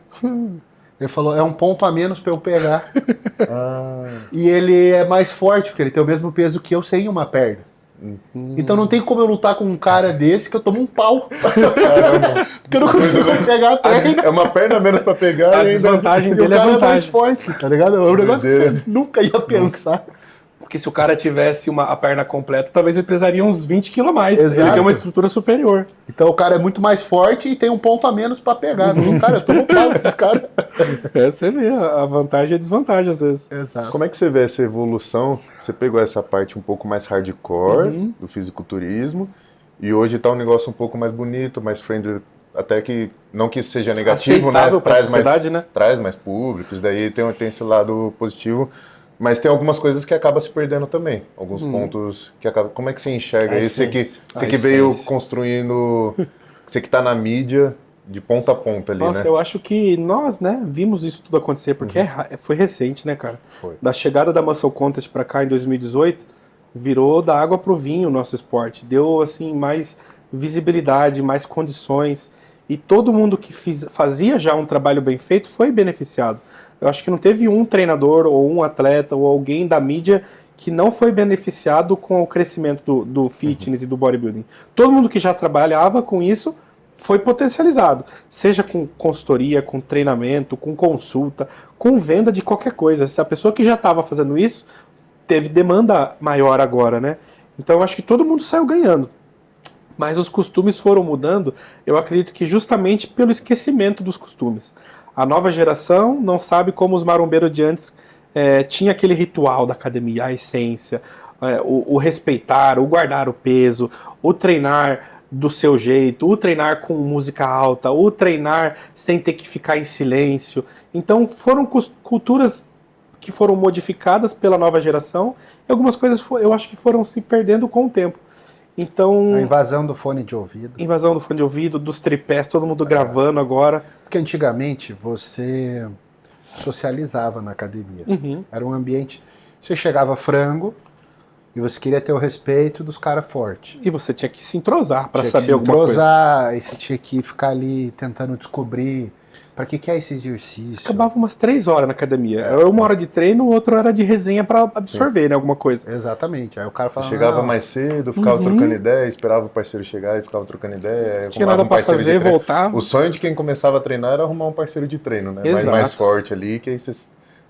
Ele falou, é um ponto a menos pra eu pegar. E ele é mais forte, porque ele tem o mesmo peso que eu sem uma perna. Então não tem como eu lutar com um cara desse que eu tomo um pau. Porque eu não consigo pegar a perna. É uma perna a menos pra pegar. A e ainda- desvantagem E o dele é cara é mais vantagem. forte, tá ligado? É um negócio que Doideira. você nunca ia pensar. Porque se o cara tivesse a perna completa, talvez ele pesaria uns 20 quilos a mais. Exato. Ele tem uma estrutura superior. Então o cara é muito mais forte e tem um ponto a menos pra pegar. Viu? Cara, eu tomo um pau desses caras. É, você vê, a vantagem e a desvantagem às vezes. Exato. Como é que você vê essa evolução? Você pegou essa parte um pouco mais hardcore do fisiculturismo e hoje tá um negócio um pouco mais bonito, mais friendly, até que não que isso seja negativo, né? Aceitável pra sociedade, né? Traz mais público, isso daí tem esse lado positivo, mas tem algumas coisas que acaba se perdendo também, alguns pontos que acaba. Como é que você enxerga A isso? Você essência. que A veio essência. construindo, você que tá na mídia de ponta a ponta ali, Nossa, né? eu acho que nós, né, vimos isso tudo acontecer, porque foi recente, né, cara? Foi. Da chegada da Muscle Contest pra cá em 2018, virou da água pro vinho o nosso esporte. Deu, assim, mais visibilidade, mais condições. E todo mundo que fazia já um trabalho bem feito foi beneficiado. Eu acho que não teve um treinador ou um atleta ou alguém da mídia que não foi beneficiado com o crescimento do fitness e do bodybuilding. Todo mundo que já trabalhava com isso foi potencializado, seja com consultoria, com treinamento, com consulta, com venda de qualquer coisa. Se a pessoa que já estava fazendo isso teve demanda maior agora, né? Então eu acho que todo mundo saiu ganhando. Mas os costumes foram mudando, eu acredito que justamente pelo esquecimento dos costumes. A nova geração não sabe como os marombeiros de antes tinha aquele ritual da academia, a essência, o respeitar, o guardar o peso, o treinar do seu jeito, o treinar com música alta, o treinar sem ter que ficar em silêncio. Então foram culturas que foram modificadas pela nova geração e algumas coisas eu acho que foram se perdendo com o tempo. Então, a invasão do fone de ouvido. Invasão do fone de ouvido, dos tripés, todo mundo gravando agora. Porque antigamente você socializava na academia. Uhum. Era um ambiente... Você chegava frango e você queria ter o respeito dos caras fortes. E você tinha que se entrosar para saber se alguma coisa. E você tinha que ficar ali tentando descobrir para que é esse exercício. Acabava umas 3 horas na academia. Era 1 hora de treino, outra era de resenha para absorver, né, alguma coisa. Exatamente. Aí o cara falava... Chegava mais cedo, ficava trocando ideia, esperava o parceiro chegar e ficava trocando ideia. Não tinha nada para fazer, voltar. O sonho de quem começava a treinar era arrumar um parceiro de treino, né? Exato. Mais forte ali, que aí você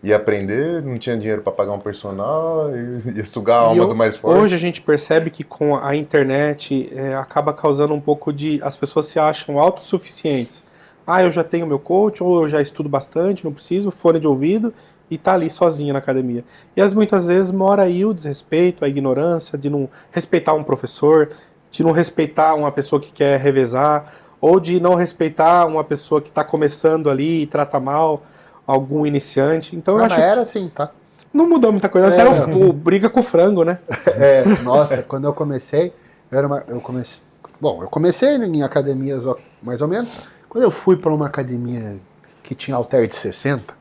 ia aprender, não tinha dinheiro para pagar um personal, ia sugar a alma do mais forte. Hoje a gente percebe que com a internet acaba causando um pouco de... As pessoas se acham autossuficientes. Ah, eu já tenho meu coach, ou eu já estudo bastante, não preciso, fone de ouvido, e tá ali sozinho na academia. E muitas vezes mora aí o desrespeito, a ignorância, de não respeitar um professor, de não respeitar uma pessoa que quer revezar, ou de não respeitar uma pessoa que está começando ali e trata mal algum iniciante. Então eu acho que era assim, tá? não mudou muita coisa. Antes era o briga com o frango, né? Nossa, quando eu comecei, eu comecei em academias mais ou menos. Quando eu fui para uma academia que tinha halter de 60,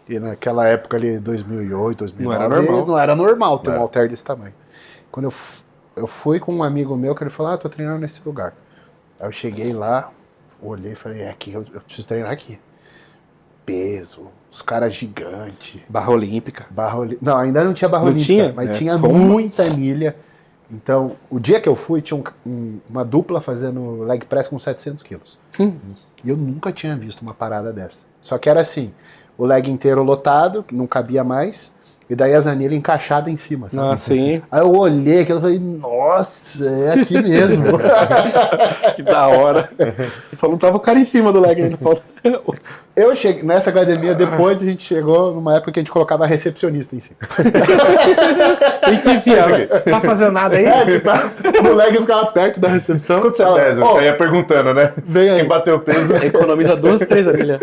e naquela época ali, 2008, 2009, não era normal ter um halter desse tamanho. Quando eu fui com um amigo meu que ele falou, tô treinando nesse lugar. Aí eu cheguei lá, olhei e falei, aqui, eu preciso treinar aqui. Peso, os caras gigantes. Barra olímpica. Não, ainda não tinha barra olímpica, mas tinha muita anilha. Então, o dia que eu fui, tinha uma dupla fazendo leg press com 700 quilos. E eu nunca tinha visto uma parada dessa. Só que era assim, o leg inteiro lotado, não cabia mais, e daí as anilhas encaixadas em cima, sabe? Ah, sim. Aí eu olhei aquilo e falei, nossa, é aqui mesmo. Que da hora. Só não tava o cara em cima do leg ainda. Eu cheguei nessa academia, depois a gente chegou numa época que a gente colocava a recepcionista em cima. Tem que enfiar, tá fazendo nada aí? O leg ficava perto da recepção. Quanto você pesa? Eu ia perguntando, né? Vem aí. Quem bateu o peso. Economiza 2, 3 anilhas.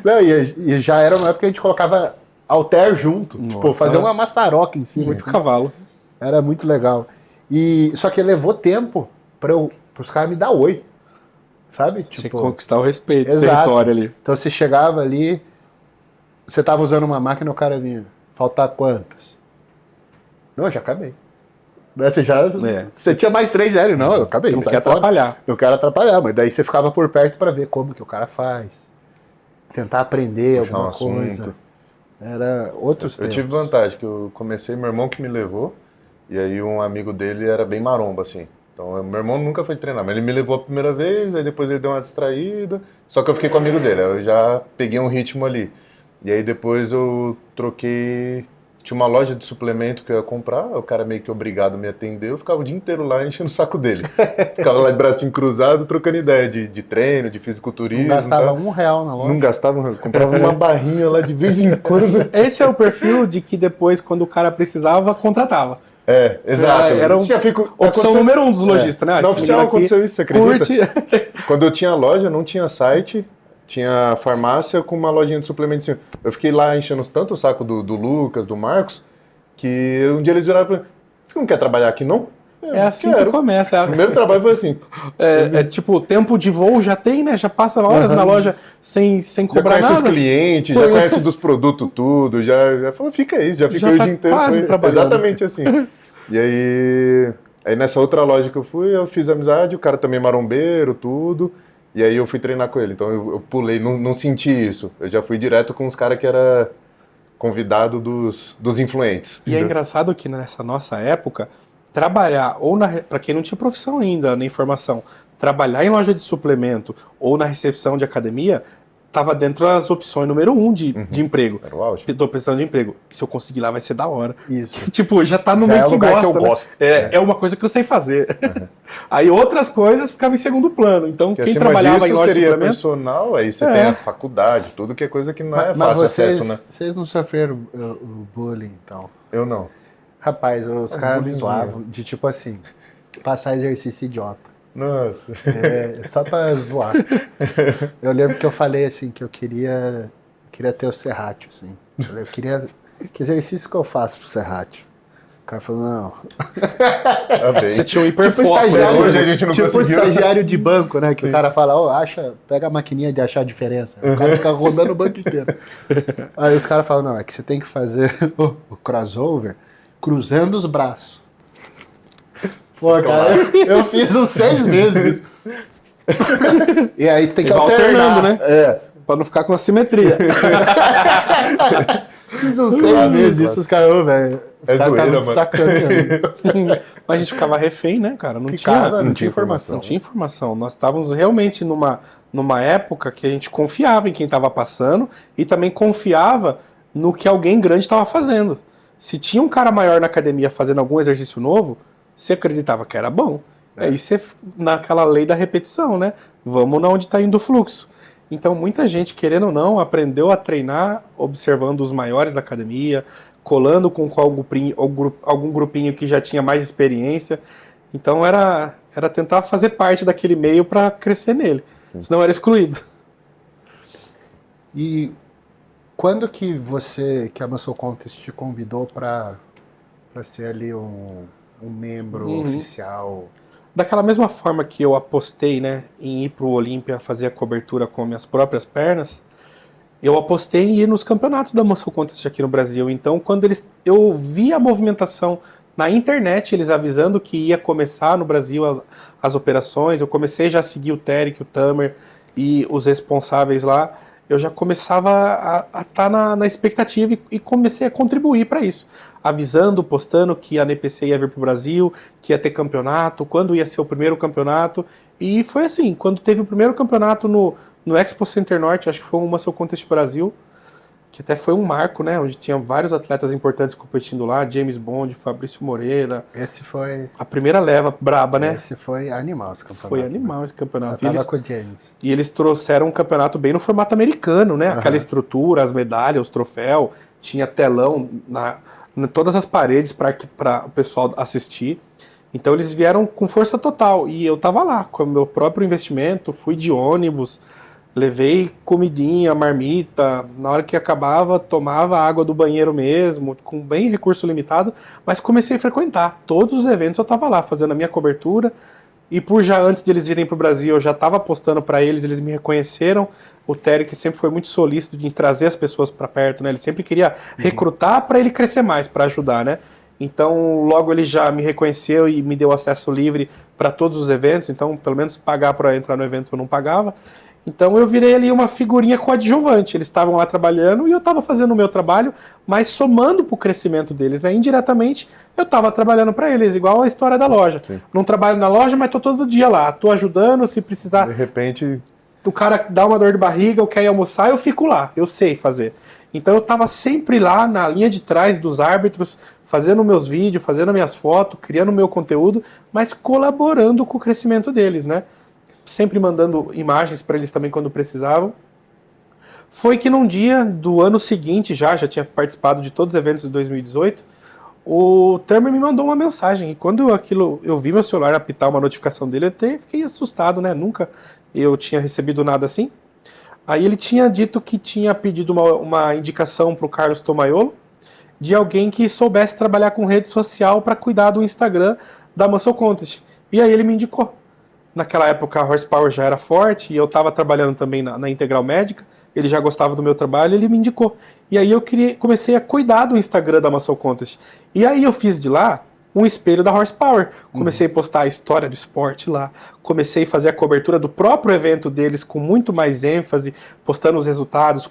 Não, e já era uma época que a gente colocava halter junto. Nossa, tipo, fazer uma maçaroca em cima. Muito cavalo. Era muito legal. Só que levou tempo para os caras me dar oi. Sabe? Tinha que conquistar o respeito, exato. O território ali. Então você chegava ali, você tava usando uma máquina e o cara vinha, faltar quantas? Não, eu já acabei. Você tinha mais 3 aéreos, não, eu acabei. Não quer atrapalhar. Eu quero atrapalhar, mas daí você ficava por perto para ver como que o cara faz. Tentar aprender alguma coisa. Era outros tempos. Eu tive vantagem, que eu comecei, meu irmão que me levou, e aí um amigo dele era bem maromba, assim. Então, meu irmão nunca foi treinar, mas ele me levou a primeira vez, aí depois ele deu uma distraída, só que eu fiquei com o amigo dele, eu já peguei um ritmo ali. E aí depois eu troquei, tinha uma loja de suplemento que eu ia comprar, o cara meio que obrigado me atendeu, eu ficava o dia inteiro lá enchendo o saco dele. Ficava lá de bracinho cruzado, trocando ideia de treino, de fisiculturismo. Não gastava R$1 na loja. Não gastava, comprava uma barrinha lá de vez em quando. Esse é o perfil de que depois, quando o cara precisava, contratava. Exato. Era opção número 1 dos lojistas, né? Na oficial aconteceu isso, você acredita? Quando eu tinha loja, não tinha site, tinha farmácia com uma lojinha de suplementos. Eu fiquei lá enchendo tanto o saco do Lucas, do Marcos, que um dia eles viraram pra mim, você não quer trabalhar aqui, não? É assim que começa. O primeiro trabalho foi assim. Tipo, tempo de voo já tem, né? Já passa horas na loja sem cobrar nada. Já conhece os clientes, já conhece dos produtos tudo, já falou, fica aí, já fica aí o dia inteiro. Exatamente assim. E aí nessa outra loja que eu fui, eu fiz amizade, o cara também marombeiro, tudo. E aí eu fui treinar com ele. Então eu pulei, não senti isso. Eu já fui direto com os caras que era convidado dos influentes. E é engraçado que nessa nossa época, trabalhar, ou para quem não tinha profissão ainda na informação, trabalhar em loja de suplemento ou na recepção de academia, tava dentro das opções número 1 de emprego. Era o auge. Tô precisando de emprego. Se eu conseguir lá, vai ser da hora. Isso. Tipo, já tá no Já meio é o que lugar gosta, que eu né? gosto. É uma coisa que eu sei fazer. Aí outras coisas ficavam em segundo plano. Então, Porque quem acima trabalhava disso em loja de seria suplemento... personal, aí você tem a faculdade, tudo que é coisa que não é Mas fácil acesso, né? vocês não sofreram o bullying, então? Eu não. Rapaz, os caras me bullyingzinho. zoavam de tipo assim, passar exercício idiota. Nossa. Só pra zoar. Eu lembro que eu falei assim, que eu queria ter o Serratio, assim. Eu queria... Que exercício que eu faço pro Serratio? O cara falou, não. Tá bem. Você tinha um Tipo hiperfoco. estagiário, Hoje a gente não tipo conseguiu. estagiário de banco, né? Que o cara fala, pega a maquininha de achar a diferença. O cara fica rodando o banco inteiro. Aí os caras falam, não, é que você tem que fazer o crossover cruzando os braços. Pô, cara, eu fiz uns 6 meses. E aí tem que vai alternar, alternando, né? Pra não ficar com assimetria. Fiz uns 6 meses, isso os caras, velho. É zoeira, mano. Sacaneando. Mas a gente ficava refém, né, cara? Não Tinha informação. Não tinha informação. Nós estávamos realmente numa época que a gente confiava em quem estava passando e também confiava no que alguém grande estava fazendo. Se tinha um cara maior na academia fazendo algum exercício novo, você acreditava que era bom. Aí você, naquela lei da repetição, né? Vamos na onde está indo o fluxo. Então, muita gente, querendo ou não, aprendeu a treinar observando os maiores da academia, colando com algum grupinho que já tinha mais experiência. Então, era tentar fazer parte daquele meio para crescer nele. Senão era excluído. E quando que a Muscle Contest te convidou para ser ali um membro oficial? Daquela mesma forma que eu apostei, né, em ir para o Olímpia fazer a cobertura com minhas próprias pernas, eu apostei em ir nos campeonatos da Muscle Contest aqui no Brasil. Então, quando eu vi a movimentação na internet, eles avisando que ia começar no Brasil as operações, eu comecei já a seguir o Terek, o Tamer e os responsáveis lá, eu já começava a estar na expectativa e comecei a contribuir para isso. Avisando, postando que a NPC ia vir para o Brasil, que ia ter campeonato, quando ia ser o primeiro campeonato. E foi assim, quando teve o primeiro campeonato no Expo Center Norte, acho que foi uma Muscle Contest Brasil, que até foi um marco, né? Onde tinha vários atletas importantes competindo lá, James Bond, Fabrício Moreira. Esse foi... A primeira leva braba, né? Esse foi animal esse campeonato. Foi animal esse campeonato. Eu tava com o James. E eles trouxeram um campeonato bem no formato americano, né? Aquela estrutura, as medalhas, os troféus, tinha telão em todas as paredes para o pessoal assistir. Então eles vieram com força total. E eu tava lá com o meu próprio investimento, fui de ônibus, levei comidinha, marmita, na hora que acabava, tomava água do banheiro mesmo, com bem recurso limitado, mas comecei a frequentar. Todos os eventos eu tava lá, fazendo a minha cobertura, e por já antes de eles virem pro Brasil, eu já tava postando para eles me reconheceram. O Terek sempre foi muito solícito de trazer as pessoas para perto, né? Ele sempre queria recrutar para ele crescer mais, para ajudar, né? Então, logo ele já me reconheceu e me deu acesso livre para todos os eventos, então, pelo menos pagar para entrar no evento eu não pagava. Então eu virei ali uma figurinha coadjuvante. Eles estavam lá trabalhando e eu estava fazendo o meu trabalho, mas somando para o crescimento deles, né? Indiretamente, eu estava trabalhando para eles, igual a história da loja. Sim. Não trabalho na loja, mas estou todo dia lá. Estou ajudando, se precisar... De repente... O cara dá uma dor de barriga, eu quero ir almoçar, eu fico lá. Eu sei fazer. Então eu estava sempre lá na linha de trás dos árbitros, fazendo meus vídeos, fazendo minhas fotos, criando meu conteúdo, mas colaborando com o crescimento deles, né? Sempre mandando imagens para eles também quando precisavam. Foi que num dia do ano seguinte, já tinha participado de todos os eventos de 2018, o Tamer me mandou uma mensagem, e quando eu vi meu celular apitar uma notificação dele, eu até fiquei assustado, né? Nunca eu tinha recebido nada assim. Aí ele tinha dito que tinha pedido uma indicação para o Carlos Tomaiolo, de alguém que soubesse trabalhar com rede social para cuidar do Instagram da Muscle Contest. E aí ele me indicou. Naquela época a Horsepower já era forte e eu estava trabalhando também na Integral Médica, ele já gostava do meu trabalho, ele me indicou. E aí eu comecei a cuidar do Instagram da Muscle Contest. E aí eu fiz de lá um espelho da Horsepower. Comecei a postar a história do esporte lá, comecei a fazer a cobertura do próprio evento deles com muito mais ênfase, postando os resultados,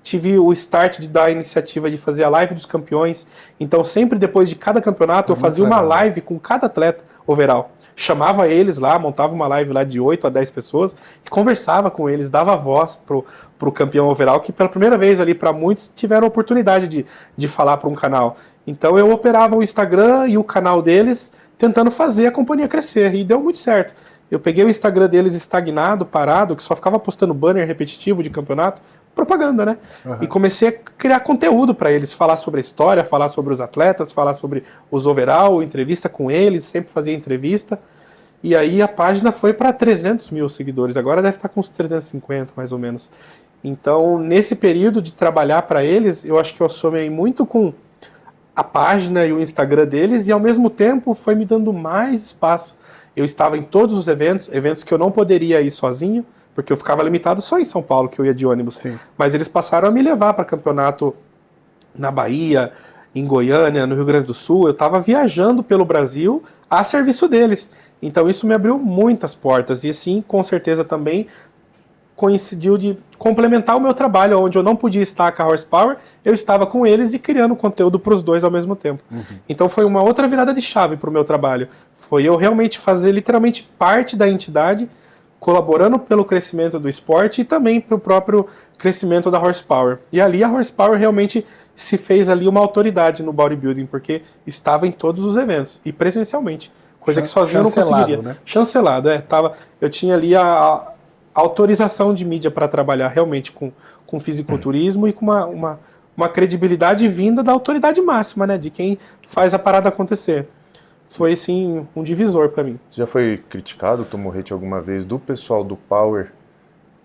tive o start de dar a iniciativa de fazer a live dos campeões, então sempre depois de cada campeonato eu fazia uma live com cada atleta overall. Chamava eles lá, montava uma live lá de 8 a 10 pessoas e conversava com eles, dava voz pro campeão overall, que pela primeira vez ali para muitos tiveram a oportunidade de falar para um canal. Então eu operava o Instagram e o canal deles tentando fazer a companhia crescer e deu muito certo. Eu peguei o Instagram deles estagnado, parado, que só ficava postando banner repetitivo de campeonato, propaganda, né? E comecei a criar conteúdo para eles, falar sobre a história, falar sobre os atletas, falar sobre os overall, entrevista com eles, sempre fazia entrevista. E aí a página foi para 300 mil seguidores, agora deve estar com uns 350 mais ou menos. Então, nesse período de trabalhar para eles, eu acho que eu somei muito com a página e o Instagram deles e ao mesmo tempo foi me dando mais espaço. Eu estava em todos os eventos que eu não poderia ir sozinho, porque eu ficava limitado só em São Paulo, que eu ia de ônibus. Sim. Mas eles passaram a me levar para campeonato na Bahia, em Goiânia, no Rio Grande do Sul. Eu estava viajando pelo Brasil a serviço deles. Então isso me abriu muitas portas. E sim, com certeza também coincidiu de complementar o meu trabalho, onde eu não podia estar com a Horsepower, eu estava com eles e criando conteúdo para os dois ao mesmo tempo. Então foi uma outra virada de chave para o meu trabalho. Foi eu realmente fazer literalmente parte da entidade, colaborando pelo crescimento do esporte e também para o próprio crescimento da Horsepower. E ali a Horsepower realmente se fez ali uma autoridade no bodybuilding, porque estava em todos os eventos, e presencialmente. Coisa que sozinho eu não conseguiria. Né? Chancelado, eu tinha ali a autorização de mídia para trabalhar realmente com fisiculturismo e com uma credibilidade vinda da autoridade máxima, né? De quem faz a parada acontecer. Foi, assim, um divisor para mim. Você já foi criticado, tomou hate alguma vez do pessoal do Power,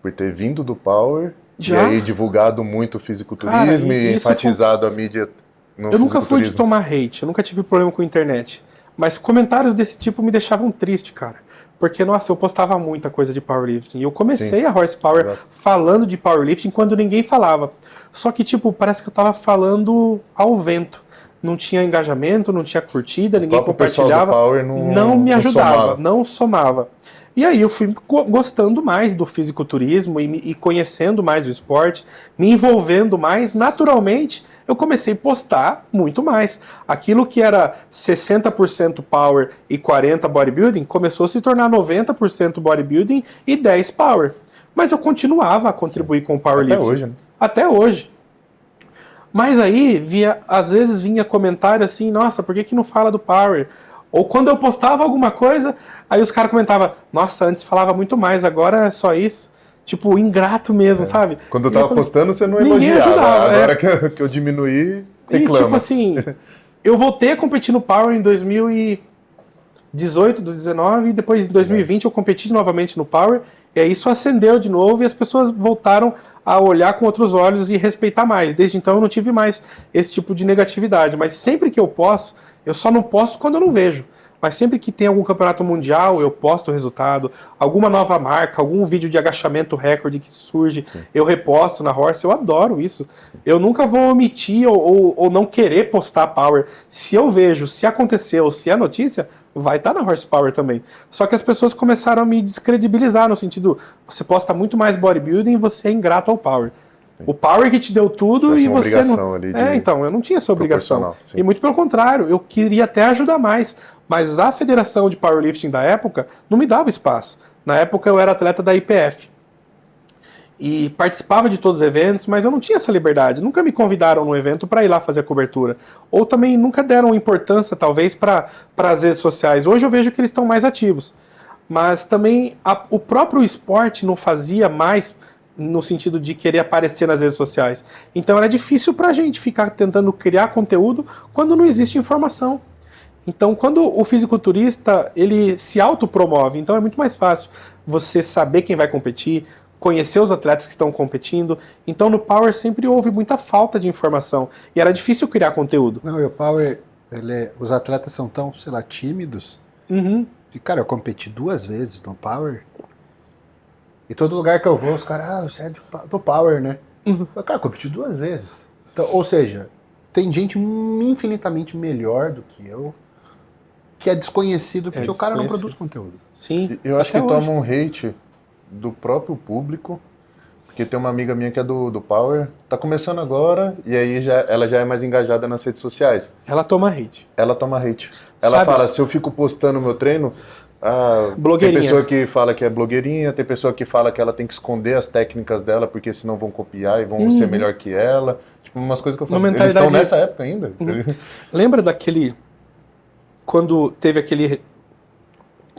por ter vindo do Power, já? E aí divulgado muito o fisiculturismo e enfatizado a mídia no Eu nunca fui de tomar hate, eu nunca tive problema com a internet. Mas comentários desse tipo me deixavam triste, cara. Porque, nossa, eu postava muita coisa de powerlifting. E eu comecei a Horsepower falando de powerlifting quando ninguém falava. Só que, tipo, parece que eu tava falando ao vento. Não tinha engajamento, não tinha curtida, ninguém compartilhava. Power não me ajudava, não somava. E aí eu fui gostando mais do fisiculturismo e conhecendo mais o esporte, me envolvendo mais, naturalmente eu comecei a postar muito mais. Aquilo que era 60% power e 40% bodybuilding começou a se tornar 90% bodybuilding e 10% power. Mas eu continuava a contribuir com o powerlifting. Até hoje, né? Até hoje. Mas aí, às vezes vinha comentário assim, nossa, por que não fala do power? Ou quando eu postava alguma coisa, aí os caras comentavam, nossa, antes falava muito mais, agora é só isso. Tipo, ingrato mesmo, sabe? Quando eu tava postando, você não elogiava. Agora que eu diminuí, reclama. E tipo assim, eu voltei a competir no Power em 2018, 2019, e depois em 2020 eu competi novamente no Power, e aí isso acendeu de novo e as pessoas voltaram a olhar com outros olhos e respeitar mais. Desde então eu não tive mais esse tipo de negatividade, mas sempre que eu posso, eu só não posto quando eu não vejo. Mas sempre que tem algum campeonato mundial, eu posto o resultado, alguma nova marca, algum vídeo de agachamento recorde que surge, eu reposto na Horse, eu adoro isso. Eu nunca vou omitir ou não querer postar Power. Se eu vejo, se aconteceu, se é notícia, vai estar na Horsepower também. Só que as pessoas começaram a me descredibilizar, no sentido, você posta muito mais bodybuilding e você é ingrato ao Power. O Power que te deu tudo e você não... então, eu não tinha essa obrigação. E muito pelo contrário, eu queria até ajudar mais. Mas a federação de powerlifting da época não me dava espaço. Na época eu era atleta da IPF. E participava de todos os eventos, mas eu não tinha essa liberdade. Nunca me convidaram no evento para ir lá fazer a cobertura. Ou também nunca deram importância, talvez, para as redes sociais. Hoje eu vejo que eles estão mais ativos. Mas também o próprio esporte não fazia mais no sentido de querer aparecer nas redes sociais. Então era difícil para a gente ficar tentando criar conteúdo quando não existe informação. Então, quando o fisiculturista, ele se autopromove, então é muito mais fácil você saber quem vai competir, conhecer os atletas que estão competindo. Então, no Power sempre houve muita falta de informação e era difícil criar conteúdo. Não, e o Power, os atletas são tão, sei lá, tímidos. E, cara, eu competi 2 vezes no Power e todo lugar que eu vou, os caras, você é do Power, né? Cara, eu competi 2 vezes. Então, ou seja, tem gente infinitamente melhor do que eu, que é desconhecido porque o cara não produz conteúdo. Sim. Eu acho que toma um hate do próprio público, porque tem uma amiga minha que é do Power, tá começando agora, e aí ela já é mais engajada nas redes sociais. Ela toma hate. Ela toma hate. Ela fala, se eu fico postando meu treino, tem pessoa que fala que é blogueirinha, tem pessoa que fala que ela tem que esconder as técnicas dela, porque senão vão copiar e vão ser melhor que ela. Tipo, umas coisas que eu falo, eles estão nessa época ainda. Lembra daquele... Quando teve aquele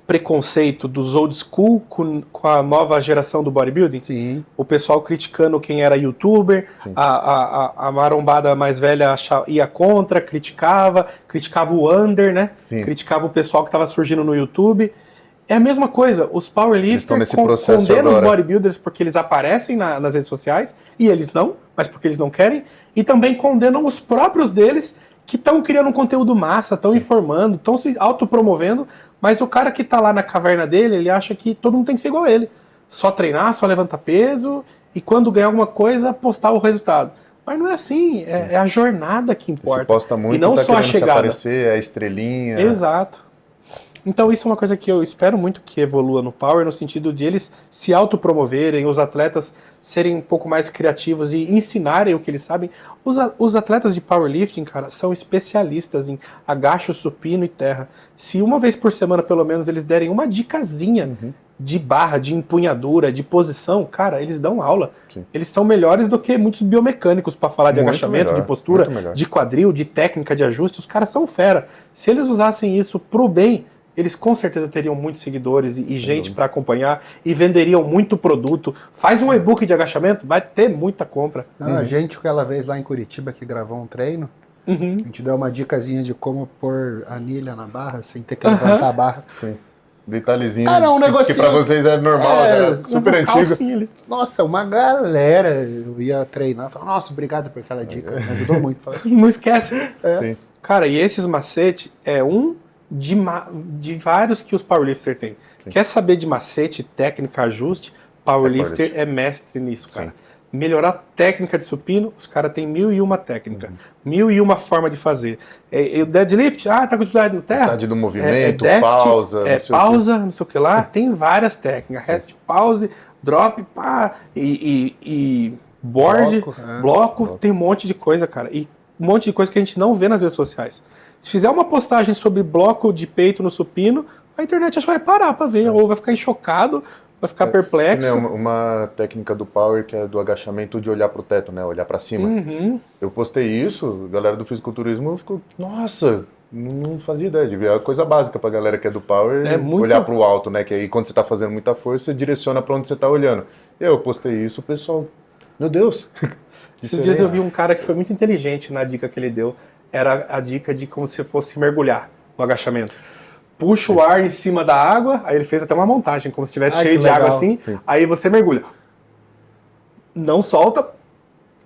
preconceito dos old school com a nova geração do bodybuilding? Sim. O pessoal criticando quem era youtuber, a marombada mais velha ia contra, criticava o under, né? Sim. Criticava o pessoal que estava surgindo no YouTube. É a mesma coisa, os powerlifters condenam os bodybuilders porque eles aparecem nas redes sociais, e eles não, mas porque eles não querem, e também condenam os próprios deles que estão criando um conteúdo massa, estão informando, estão se autopromovendo, mas o cara que está lá na caverna dele, ele acha que todo mundo tem que ser igual a ele. Só treinar, só levantar peso, e quando ganhar alguma coisa, postar o resultado. Mas não é assim, é a jornada que importa. Se posta muito, e não só a chegada. Se aparecer, é a estrelinha. Exato. Então isso é uma coisa que eu espero muito que evolua no Power, no sentido de eles se autopromoverem, os atletas serem um pouco mais criativos e ensinarem o que eles sabem. Os atletas de powerlifting, cara, são especialistas em agacho, supino e terra. Se uma vez por semana, pelo menos, eles derem uma dicasinha de barra, de empunhadura, de posição, cara, eles dão aula. Sim. Eles são melhores do que muitos biomecânicos para falar de agachamento, de postura, de quadril, de técnica de ajuste. Os caras são fera. Se eles usassem isso pro bem, eles com certeza teriam muitos seguidores e gente para acompanhar e venderiam muito produto. Faz um e-book de agachamento, vai ter muita compra. A gente, aquela vez lá em Curitiba, que gravou um treino, a gente deu uma dicasinha de como pôr anilha na barra sem ter que levantar a barra. Sim. Detalhezinho um negocinho, que pra vocês é normal, né? Super antigo. Nossa, uma galera, eu ia treinar, falava, nossa, obrigado por aquela dica, me ajudou muito. Falei, não esquece. Sim. Cara, e esses macetes é de vários que os powerlifters têm. Sim. Quer saber de macete, técnica, ajuste? Powerlifter é mestre nisso, cara. Sim. Melhorar técnica de supino, os caras têm 1001 técnica, 1001 forma de fazer. O deadlift, tá com dificuldade no terra? Dificuldade do movimento, pausa, não sei o que lá, tem várias técnicas. Rest, pause, drop, pá, e board, bloco, tem um monte de coisa, cara. E um monte de coisa que a gente não vê nas redes sociais. Se fizer uma postagem sobre bloco de peito no supino, a internet acho que vai parar pra ver, ou vai ficar chocado, vai ficar perplexo. Uma técnica do Power que é do agachamento de olhar pro teto, né? Olhar pra cima. Eu postei isso, a galera do fisiculturismo ficou, nossa, não fazia ideia de ver. É uma coisa básica pra galera que é do Power, olhar pro alto, né? Que aí quando você tá fazendo muita força, você direciona pra onde você tá olhando. Eu postei isso, o pessoal, meu Deus. Esses dias eu vi um cara que foi muito inteligente na dica que ele deu. Era a dica de como se fosse mergulhar no agachamento. Puxa o ar em cima da água, aí ele fez até uma montagem, como se estivesse cheio de água assim, aí você mergulha. Não solta,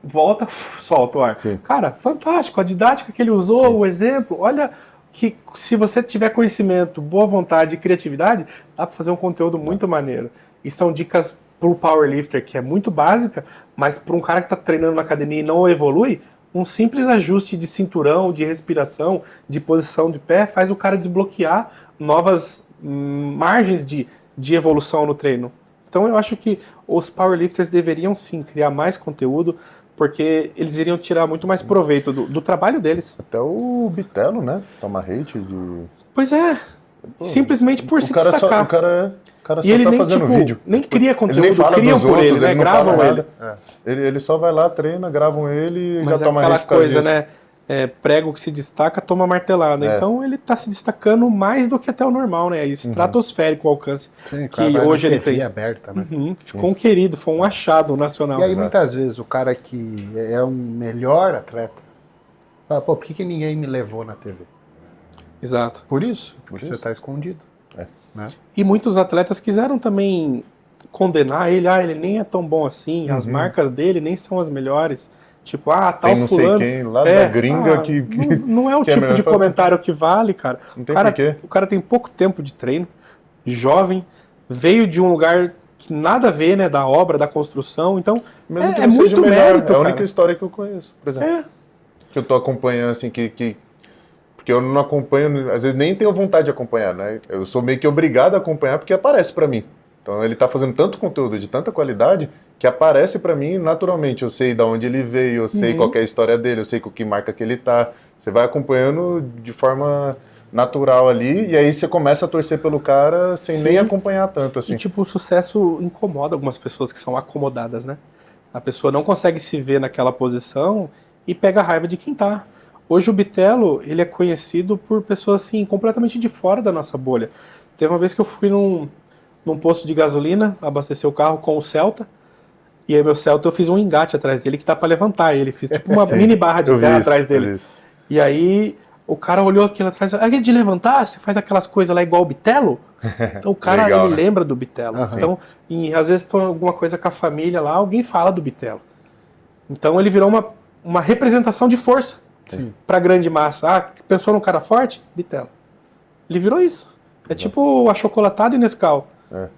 volta, solta o ar. Sim. Cara, fantástico, a didática que ele usou, o exemplo, olha que se você tiver conhecimento, boa vontade e criatividade, dá para fazer um conteúdo muito maneiro. E são dicas pro powerlifter, que é muito básica, mas para um cara que está treinando na academia e não evolui, um simples ajuste de cinturão, de respiração, de posição de pé, faz o cara desbloquear novas margens de evolução no treino. Então eu acho que os powerlifters deveriam sim criar mais conteúdo, porque eles iriam tirar muito mais proveito do trabalho deles. Até o Bitelo, né? Toma hate de... Pois é. Simplesmente por se destacar. O cara só e ele tá nem, fazendo vídeo. Nem cria conteúdo, ele nem fala criam por outros, ele, né? Gravam ele. Ele só vai lá, treina, gravam ele e mas já toma aquela hate por causa coisa, disso. né? Prego que se destaca, toma martelada. Então ele tá se destacando mais do que até o normal, né? Estratosférico o alcance que hoje ele tem. Aberta, né? Ficou um querido, foi um achado nacional. E aí muitas vezes o cara que é um melhor atleta fala, por que ninguém me levou na TV? Exato. Por isso, porque você tá escondido. Né? E muitos atletas quiseram também condenar ele, ele nem é tão bom assim, as marcas dele nem são as melhores. Tipo, tal tem não fulano... sei quem lá da gringa que... Não é o que tipo de comentário que vale, cara. Não tem porquê. O cara tem pouco tempo de treino, jovem, veio de um lugar que nada a ver, né, da obra, da construção, então é muito mérito, É a única história que eu conheço, por exemplo. Que eu tô acompanhando, assim, que Porque eu não acompanho, às vezes nem tenho vontade de acompanhar, né? Eu sou meio que obrigado a acompanhar porque aparece pra mim. Então ele tá fazendo tanto conteúdo de tanta qualidade que aparece pra mim naturalmente. Eu sei de onde ele veio, eu sei qual que é a história dele, eu sei com que marca que ele tá. Você vai acompanhando de forma natural ali, e aí você começa a torcer pelo cara sem nem acompanhar tanto, assim. E tipo, o sucesso incomoda algumas pessoas que são acomodadas, né? A pessoa não consegue se ver naquela posição e pega a raiva de quem tá. Hoje o Bitelo, ele é conhecido por pessoas assim, completamente de fora da nossa bolha. Teve uma vez que eu fui num posto de gasolina, abastecer o carro com o Celta, e aí meu Celta eu fiz um engate atrás dele que tá pra levantar ele, fiz tipo uma mini barra de terra atrás dele. E aí o cara olhou aquilo atrás, de levantar, você faz aquelas coisas lá igual o Bitelo? Então o cara, Legal, ele né? lembra do Bitelo. Então, às vezes tem alguma coisa com a família lá, alguém fala do Bitelo. Então ele virou uma representação de força pra grande massa. Ah, pensou num cara forte? Bitelo. Ele virou isso. É tipo achocolatado e Nescau.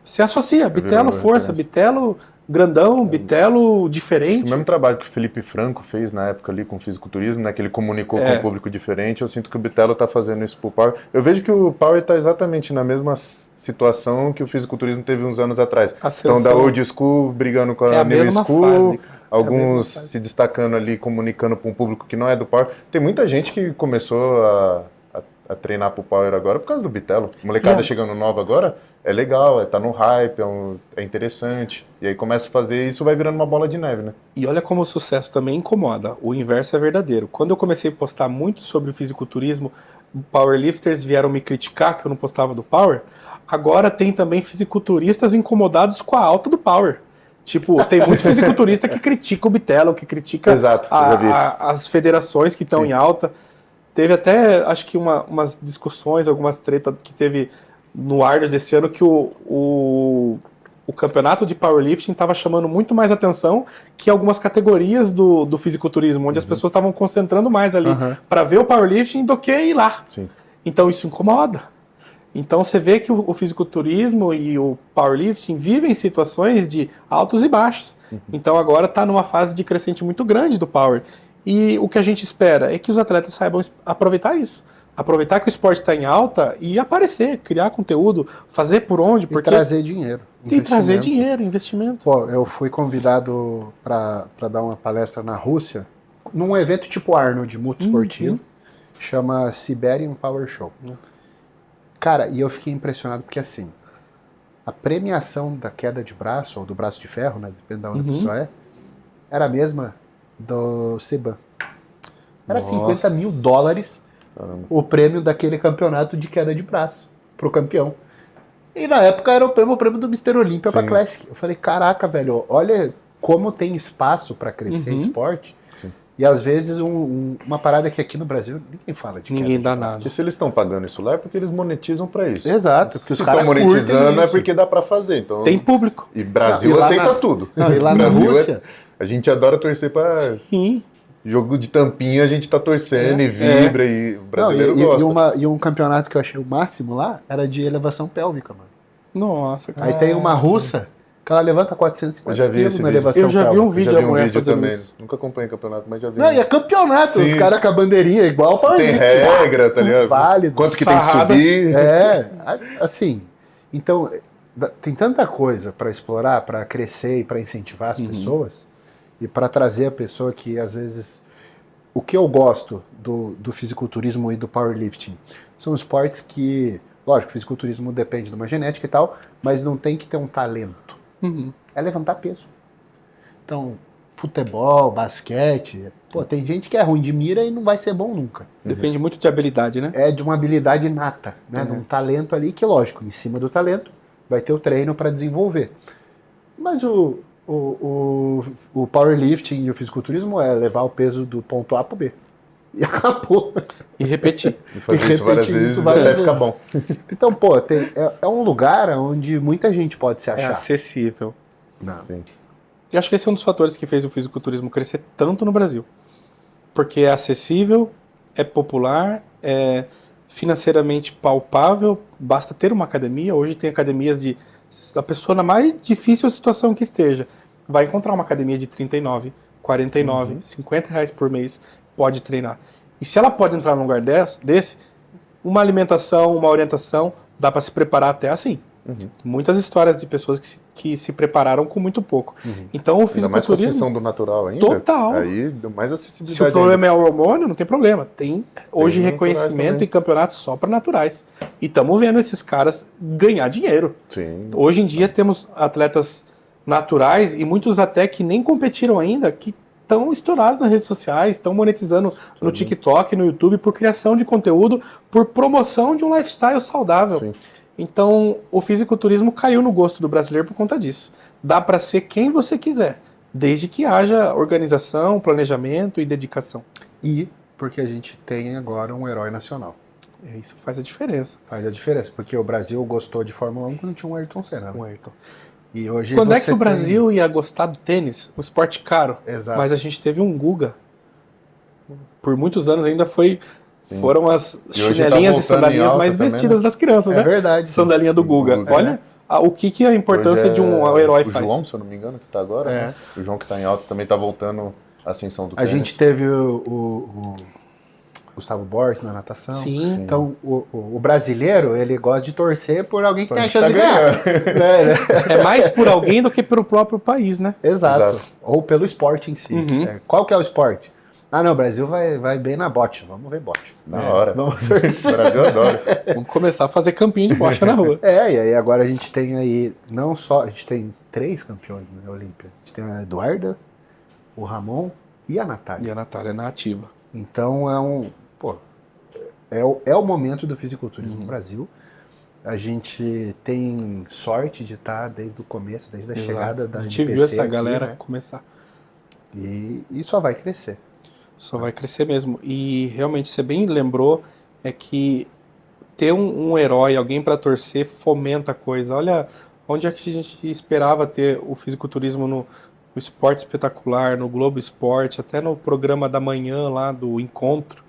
Você associa, Bitelo força, Bitelo grandão, Bitelo diferente. O mesmo trabalho que o Felipe Franco fez na época ali com o fisiculturismo, né, que ele comunicou com um público diferente, eu sinto que o Bitelo tá fazendo isso pro Power. Eu vejo que o Power tá exatamente na mesma situação que o fisiculturismo teve uns anos atrás. Então da old school brigando com a new school, alguns se destacando ali, comunicando para um público que não é do Power. Tem muita gente que começou a treinar pro Power agora por causa do Bitelo. Molecada chegando nova agora, é legal, tá no hype, é interessante. E aí começa a fazer isso, vai virando uma bola de neve, né? E olha como o sucesso também incomoda. O inverso é verdadeiro. Quando eu comecei a postar muito sobre o fisiculturismo, powerlifters vieram me criticar que eu não postava do Power. Agora tem também fisiculturistas incomodados com a alta do Power. Tipo, tem muito fisiculturista que critica o Bitelo, que critica as federações que estão em alta. Teve até, acho que umas discussões, algumas tretas que teve no Arnold desse ano que o campeonato de powerlifting estava chamando muito mais atenção que algumas categorias do fisiculturismo, onde as pessoas estavam concentrando mais ali para ver o powerlifting do que ir lá. Então isso incomoda. Então você vê que o fisiculturismo e o powerlifting vivem situações de altos e baixos. Então agora está numa fase de crescente muito grande do power. E o que a gente espera é que os atletas saibam aproveitar isso. Aproveitar que o esporte está em alta e aparecer, criar conteúdo, fazer por onde. E trazer dinheiro. E trazer dinheiro, investimento. Pô, eu fui convidado para dar uma palestra na Rússia, num evento tipo Arnold, multiesportivo, chama Siberian Power Show. Cara, e eu fiquei impressionado porque assim, a premiação da queda de braço, ou do braço de ferro, né, depende de onde a pessoa era a mesma do Seban. Era $50 mil o prêmio daquele campeonato de queda de braço pro campeão. E na época era o prêmio do Mr. Olympia pra Classic. Eu falei, caraca, velho, olha como tem espaço pra crescer esporte. E às vezes uma parada que aqui no Brasil ninguém fala de ninguém dá nada. E se eles estão pagando isso lá é porque eles monetizam pra isso. Exato. Porque se estão monetizando é porque dá pra fazer. Então, tem público. E Brasil aceita tudo. E lá na Rússia... A gente adora torcer pra... Jogo de tampinha, a gente tá torcendo e vibra, e o brasileiro gosta. E um campeonato que eu achei o máximo lá era de elevação pélvica, mano. Nossa, cara. Aí tem uma russa que ela levanta 450 quilos na elevação pélvica. Eu já vi um vídeo da mulher fazendo também. isso. Nunca acompanhei campeonato, mas já vi. Não, e é campeonato, os caras com a bandeirinha igual para tem regra, tá ligado? Válido. Quanto que tem que subir. Assim, então, tem tanta coisa para explorar, para crescer e para incentivar as pessoas, e para trazer a pessoa que, às vezes... O que eu gosto do fisiculturismo e do powerlifting são esportes que... Lógico, o fisiculturismo depende de uma genética e tal, mas não tem que ter um talento. É levantar peso. Então, futebol, basquete... Pô, tem gente que é ruim de mira e não vai ser bom nunca. Depende muito de habilidade, né? É de uma habilidade inata, né? De um talento ali que, lógico, em cima do talento vai ter o treino para desenvolver. Mas o powerlifting e o fisiculturismo é levar o peso do ponto A para o B. E acabou. E repetir. E fazer isso várias vezes até ficar bom. Então, pô, é um lugar onde muita gente pode se achar. É acessível. Sim. Eu acho que esse é um dos fatores que fez o fisiculturismo crescer tanto no Brasil. Porque é acessível, é popular, é financeiramente palpável, basta ter uma academia. Hoje tem academias de... A pessoa na mais difícil situação que esteja vai encontrar uma academia de 39, 49, 50 reais por mês, pode treinar. E se ela pode entrar num lugar desse, uma alimentação, uma orientação, dá para se preparar até assim. Muitas histórias de pessoas que se prepararam com muito pouco. Então o fisiculturismo... Ainda mais com a sessão do natural ainda? Total. Aí deu mais acessibilidade. Se o problema é o hormônio, não tem problema. Tem hoje Tem reconhecimento e campeonatos só para naturais. E estamos vendo esses caras ganhar dinheiro. Sim. Hoje em dia temos atletas naturais e muitos até que nem competiram ainda, que estão estourados nas redes sociais, estão monetizando no TikTok, no YouTube, por criação de conteúdo, por promoção de um lifestyle saudável. Sim. Então, o fisiculturismo caiu no gosto do brasileiro por conta disso. Dá para ser quem você quiser, desde que haja organização, planejamento e dedicação. E porque a gente tem agora um herói nacional. Isso faz a diferença. Faz a diferença, porque o Brasil gostou de Fórmula 1 quando tinha um Ayrton Senna. Né? Um Ayrton. E hoje quando é que o Brasil ia gostar do tênis? Um esporte caro. Exato. Mas a gente teve um Guga. Por muitos anos ainda foram as chinelinhas e sandalinhas mais vestidas das crianças, né? É verdade. Sandalinha do Guga. Olha o que a importância de um herói faz. O João, se eu não me engano, que tá agora. Né? O João que tá em alta também tá voltando a ascensão do tênis. A gente teve o Gustavo Borges na natação. Sim. Então, o brasileiro, ele gosta de torcer por alguém que tem a chance de ganhar. É mais por alguém do que pelo próprio país, né? Exato. Ou pelo esporte em si. Qual que é o esporte? Ah, não, o Brasil vai bem na bote. Vamos ver bote. Na hora. Vamos torcer. O Brasil adora. Vamos começar a fazer campinho de bocha na rua. E aí agora a gente tem aí, não só, a gente tem 3 campeões na Olímpia. A gente tem a Eduarda, o Ramon e a Natália. E a Natália na ativa. Então é o momento do fisiculturismo no Brasil. A gente tem sorte de estar desde o começo, desde a chegada da A gente NPC viu essa aqui, galera né? começar. E só vai crescer. Só vai crescer mesmo. E realmente você bem lembrou é que ter um herói, alguém para torcer, fomenta a coisa. Olha onde é que a gente esperava ter o fisiculturismo no Esporte Espetacular, no Globo Esporte, até no programa da manhã lá do Encontro.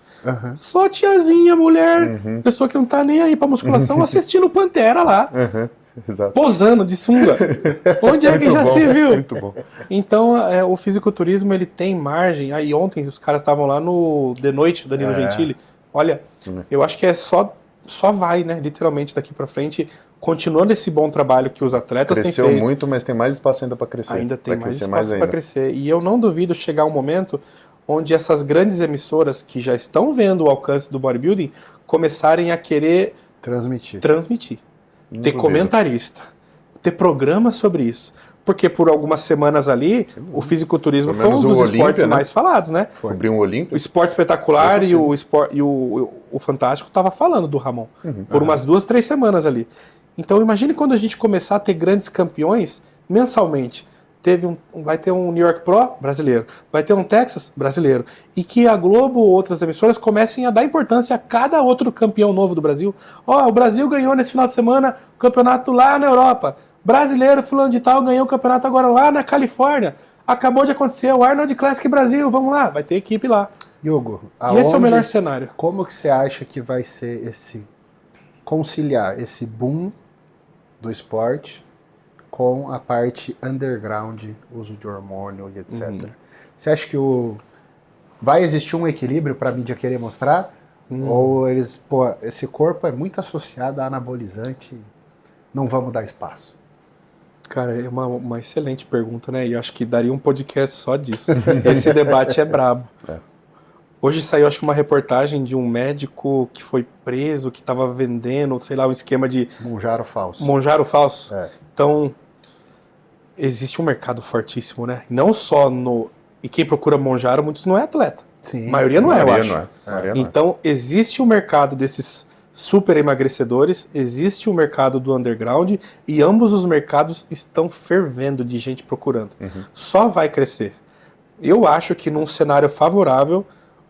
Só tiazinha, mulher, pessoa que não tá nem aí pra musculação, assistindo Pantera lá. Exato. Posando de sunga. Onde é que já se viu? Muito bom. Então, o fisiculturismo, ele tem margem. Aí ontem os caras estavam lá no The Noite, Danilo Gentili. Olha, eu acho que só vai, né? Literalmente daqui pra frente, continuando esse bom trabalho que os atletas têm feito. Cresceu muito, mas tem mais espaço ainda para crescer. Ainda tem mais espaço para crescer. E eu não duvido chegar um momento onde essas grandes emissoras que já estão vendo o alcance do bodybuilding começarem a querer transmitir. Ter comentarista, ter programa sobre isso. Porque por algumas semanas ali, o fisiculturismo foi um dos esportes mais falados, né? Cobriu um Olímpia. O Esporte Espetacular e o Fantástico tava falando do Ramon. Por umas 2, 3 semanas ali. Então imagine quando a gente começar a ter grandes campeões mensalmente. Vai ter um New York Pro brasileiro, vai ter um Texas brasileiro, e que a Globo ou outras emissoras comecem a dar importância a cada outro campeão novo do Brasil. O Brasil ganhou nesse final de semana o campeonato lá na Europa, brasileiro fulano de tal ganhou o campeonato agora lá na Califórnia, acabou de acontecer o Arnold Classic Brasil, vamos lá, vai ter equipe lá. Hugo, e esse é o melhor cenário. Como que você acha que vai ser conciliar esse boom do esporte com a parte underground, uso de hormônio e etc. Você acha que vai existir um equilíbrio para a mídia querer mostrar? Ou esse corpo é muito associado a anabolizante, não vamos dar espaço? Cara, é uma excelente pergunta, né? E acho que daria um podcast só disso. Esse debate é brabo. Hoje saiu, acho que uma reportagem de um médico que foi preso, que estava vendendo, sei lá, um esquema de... Monjaro falso. Então, existe um mercado fortíssimo, né? Não só E quem procura Monjaro, muitos não é atleta. Sim, a maioria não é, eu acho. Não então, existe o mercado desses super emagrecedores, existe o mercado do underground, e ambos os mercados estão fervendo de gente procurando. Só vai crescer. Eu acho que num cenário favorável,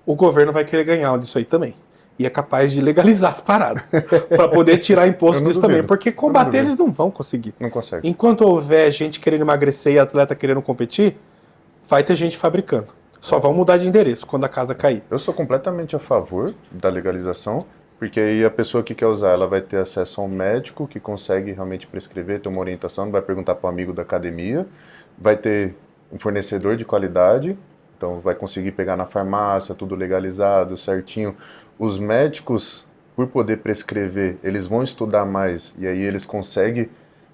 o governo vai querer ganhar disso aí também. E é capaz de legalizar as paradas. Para poder tirar imposto disso também. Porque combater eles não vão conseguir. Não consegue. Enquanto houver gente querendo emagrecer e atleta querendo competir, vai ter gente fabricando. Só vão mudar de endereço quando a casa cair. Eu sou completamente a favor da legalização, porque aí a pessoa que quer usar, ela vai ter acesso a um médico que consegue realmente prescrever, ter uma orientação, não vai perguntar para um amigo da academia, vai ter um fornecedor de qualidade Então vai conseguir pegar na farmácia, tudo legalizado, certinho. Os médicos, por poder prescrever, eles vão estudar mais e aí eles conseguem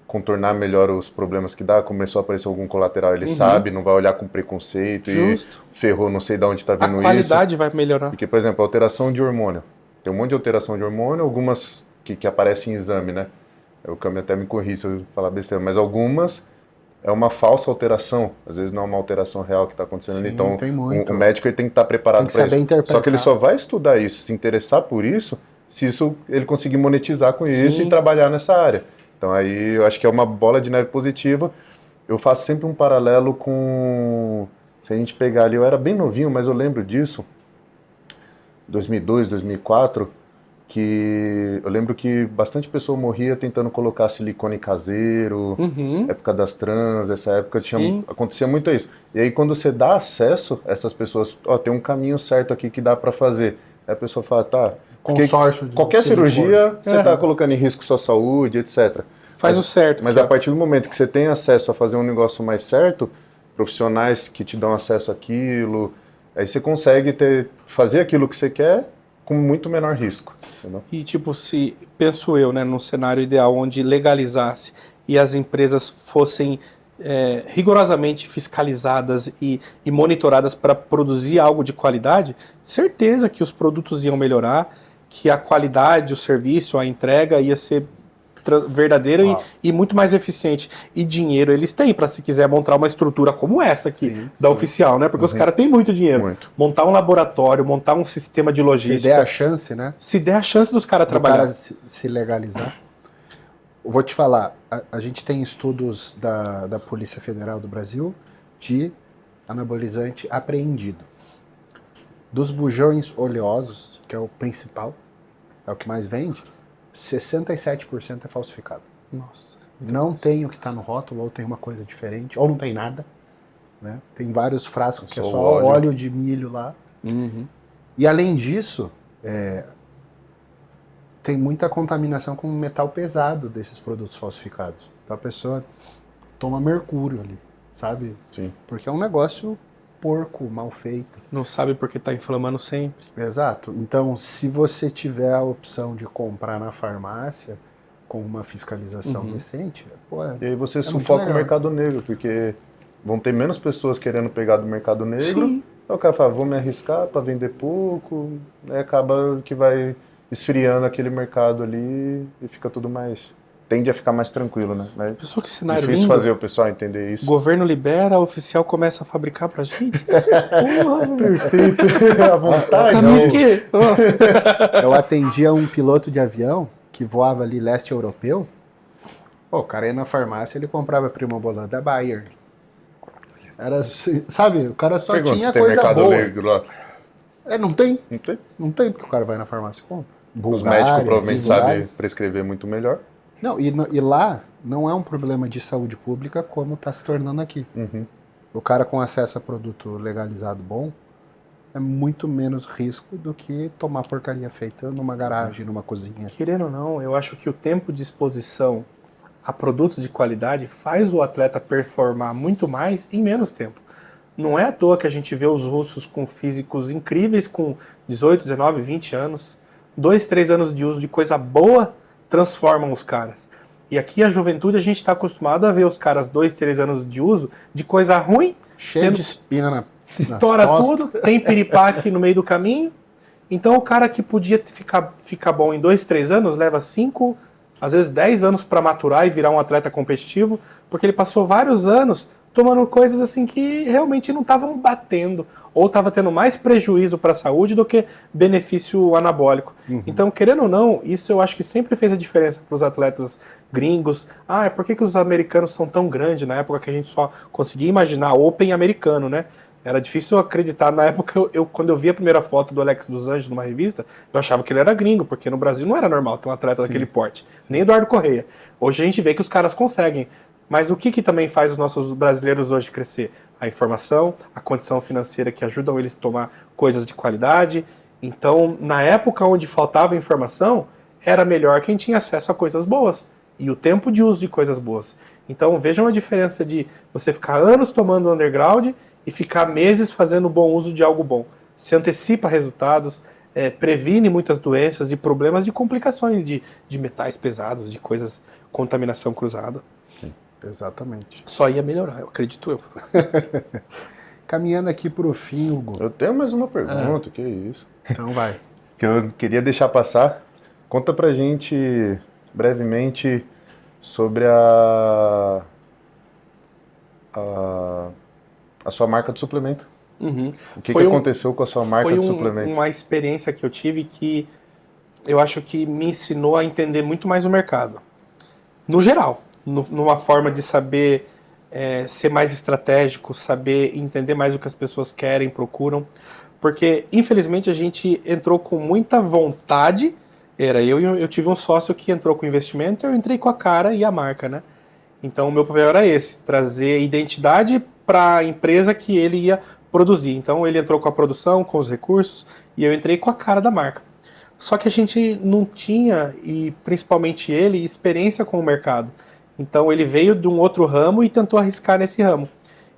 contornar melhor os problemas que dá. Começou a aparecer algum colateral, ele sabe, não vai olhar com preconceito Justo. e ferrou, não sei de onde está vindo isso. A qualidade vai melhorar. Porque, por exemplo, alteração de hormônio. Tem um monte de alteração de hormônio, algumas que aparecem em exame, né? O Cami até me corrige se eu falar besteira, mas algumas é uma falsa alteração, às vezes não é uma alteração real que está acontecendo ali. Então o médico ele tem que estar preparado para isso. Só que ele só vai estudar isso, se interessar por isso, se isso ele conseguir monetizar com isso e trabalhar nessa área. Então aí eu acho que é uma bola de neve positiva. Eu faço sempre um paralelo com... Se a gente pegar ali, eu era bem novinho, mas eu lembro disso, 2002, 2004, que eu lembro que bastante pessoa morria tentando colocar silicone caseiro, época das trans, essa época acontecia muito isso. E aí quando você dá acesso a essas pessoas, tem um caminho certo aqui que dá para fazer. Aí a pessoa fala, tá, consórcio de qualquer cirurgia você está colocando em risco sua saúde, etc. Faz o certo. Mas a partir do momento que você tem acesso a fazer um negócio mais certo, profissionais que te dão acesso àquilo, aí você consegue fazer aquilo que você quer com muito menor risco. Entendeu? E tipo, penso eu, né, num cenário ideal onde legalizasse e as empresas fossem rigorosamente fiscalizadas e monitoradas para produzir algo de qualidade, certeza que os produtos iam melhorar, que a qualidade, o serviço, a entrega ia ser verdadeira e muito mais eficiente. E dinheiro eles têm para, se quiser, montar uma estrutura como essa aqui, Oficial, né? Porque os caras têm muito dinheiro. Montar um laboratório, montar um sistema de logística. Se der a chance, né? Se der a chance dos caras trabalhar. Se legalizar. Eu vou te falar, a gente tem estudos da Polícia Federal do Brasil de anabolizante apreendido. Dos bujões oleosos, que é o principal, é o que mais vende, 67% é falsificado. Nossa. Não tem o que está no rótulo, ou tem uma coisa diferente, ou não tem nada. Né? Tem vários frascos que é só óleo de milho lá. E além disso, tem muita contaminação com metal pesado desses produtos falsificados. Então a pessoa toma mercúrio ali, sabe? Sim. Porque é um negócio porco, mal feito. Não sabe porque está inflamando sempre. Exato. Então, se você tiver a opção de comprar na farmácia com uma fiscalização decente, e aí você sufoca o mercado negro, porque vão ter menos pessoas querendo pegar do mercado negro. Sim. Aí o cara fala, vou me arriscar para vender pouco, aí acaba que vai esfriando aquele mercado ali e fica tudo mais... Tende a ficar mais tranquilo, né? Mas pessoa, que cenário difícil lindo. fazer o pessoal entender isso. O governo libera, o oficial começa a fabricar pra gente. Perfeito. À vontade. Eu atendia um piloto de avião que voava ali leste europeu. O cara ia na farmácia, ele comprava Primobolan da Bayer. Era, sabe, o cara só tinha coisa mercado boa. negro lá. Não tem. Não tem? Não tem, porque o cara vai na farmácia e compra. Os médicos provavelmente sabem prescrever muito melhor. Não, e lá não é um problema de saúde pública como está se tornando aqui. O cara com acesso a produto legalizado bom é muito menos risco do que tomar porcaria feita numa garagem, numa cozinha. Querendo ou não, eu acho que o tempo de exposição a produtos de qualidade faz o atleta performar muito mais em menos tempo. Não é à toa que a gente vê os russos com físicos incríveis com 18, 19, 20 anos, 2, 3 anos de uso de coisa boa transformam os caras. E aqui a juventude a gente está acostumado a ver os caras 2, 3 anos de uso de coisa ruim, cheio de espina na estoura tudo, tem piripaque no meio do caminho. Então o cara que podia ficar bom em 2, 3 anos leva 5, às vezes 10 anos para maturar e virar um atleta competitivo, porque ele passou vários anos tomando coisas assim que realmente não estavam batendo, ou estava tendo mais prejuízo para a saúde do que benefício anabólico. Então, querendo ou não, isso eu acho que sempre fez a diferença para os atletas gringos. Por que os americanos são tão grandes? Na época que a gente só conseguia imaginar Open americano, né? Era difícil acreditar. Na época, quando eu vi a primeira foto do Alex dos Anjos numa revista, eu achava que ele era gringo, porque no Brasil não era normal ter um atleta daquele porte. Nem Eduardo Correia. Hoje a gente vê que os caras conseguem. Mas o que também faz os nossos brasileiros hoje crescer? A informação, a condição financeira que ajudam eles a tomar coisas de qualidade. Então, na época onde faltava informação, era melhor quem tinha acesso a coisas boas. E o tempo de uso de coisas boas. Então, vejam a diferença de você ficar anos tomando underground e ficar meses fazendo bom uso de algo bom. Se antecipa resultados, previne muitas doenças e problemas de complicações de metais pesados, de coisas, contaminação cruzada. Sim, exatamente. Só ia melhorar, eu acredito eu. Caminhando aqui para o fim, Hugo. Eu tenho mais uma pergunta, que é isso? Então vai. Que eu queria deixar passar. Conta pra gente, brevemente, sobre a sua marca de suplemento. Uhum. O que aconteceu com a sua marca de suplemento? Foi uma experiência que eu tive que eu acho que me ensinou a entender muito mais o mercado. No geral, numa forma de saber ser mais estratégico, saber entender mais o que as pessoas querem, procuram. Porque, infelizmente, a gente entrou com muita vontade. Eu tive um sócio que entrou com investimento, eu entrei com a cara e a marca, né? Então, o meu papel era esse, trazer identidade para a empresa que ele ia produzir. Então, ele entrou com a produção, com os recursos, e eu entrei com a cara da marca. Só que a gente não tinha, e principalmente ele, experiência com o mercado. Então, ele veio de um outro ramo e tentou arriscar nesse ramo.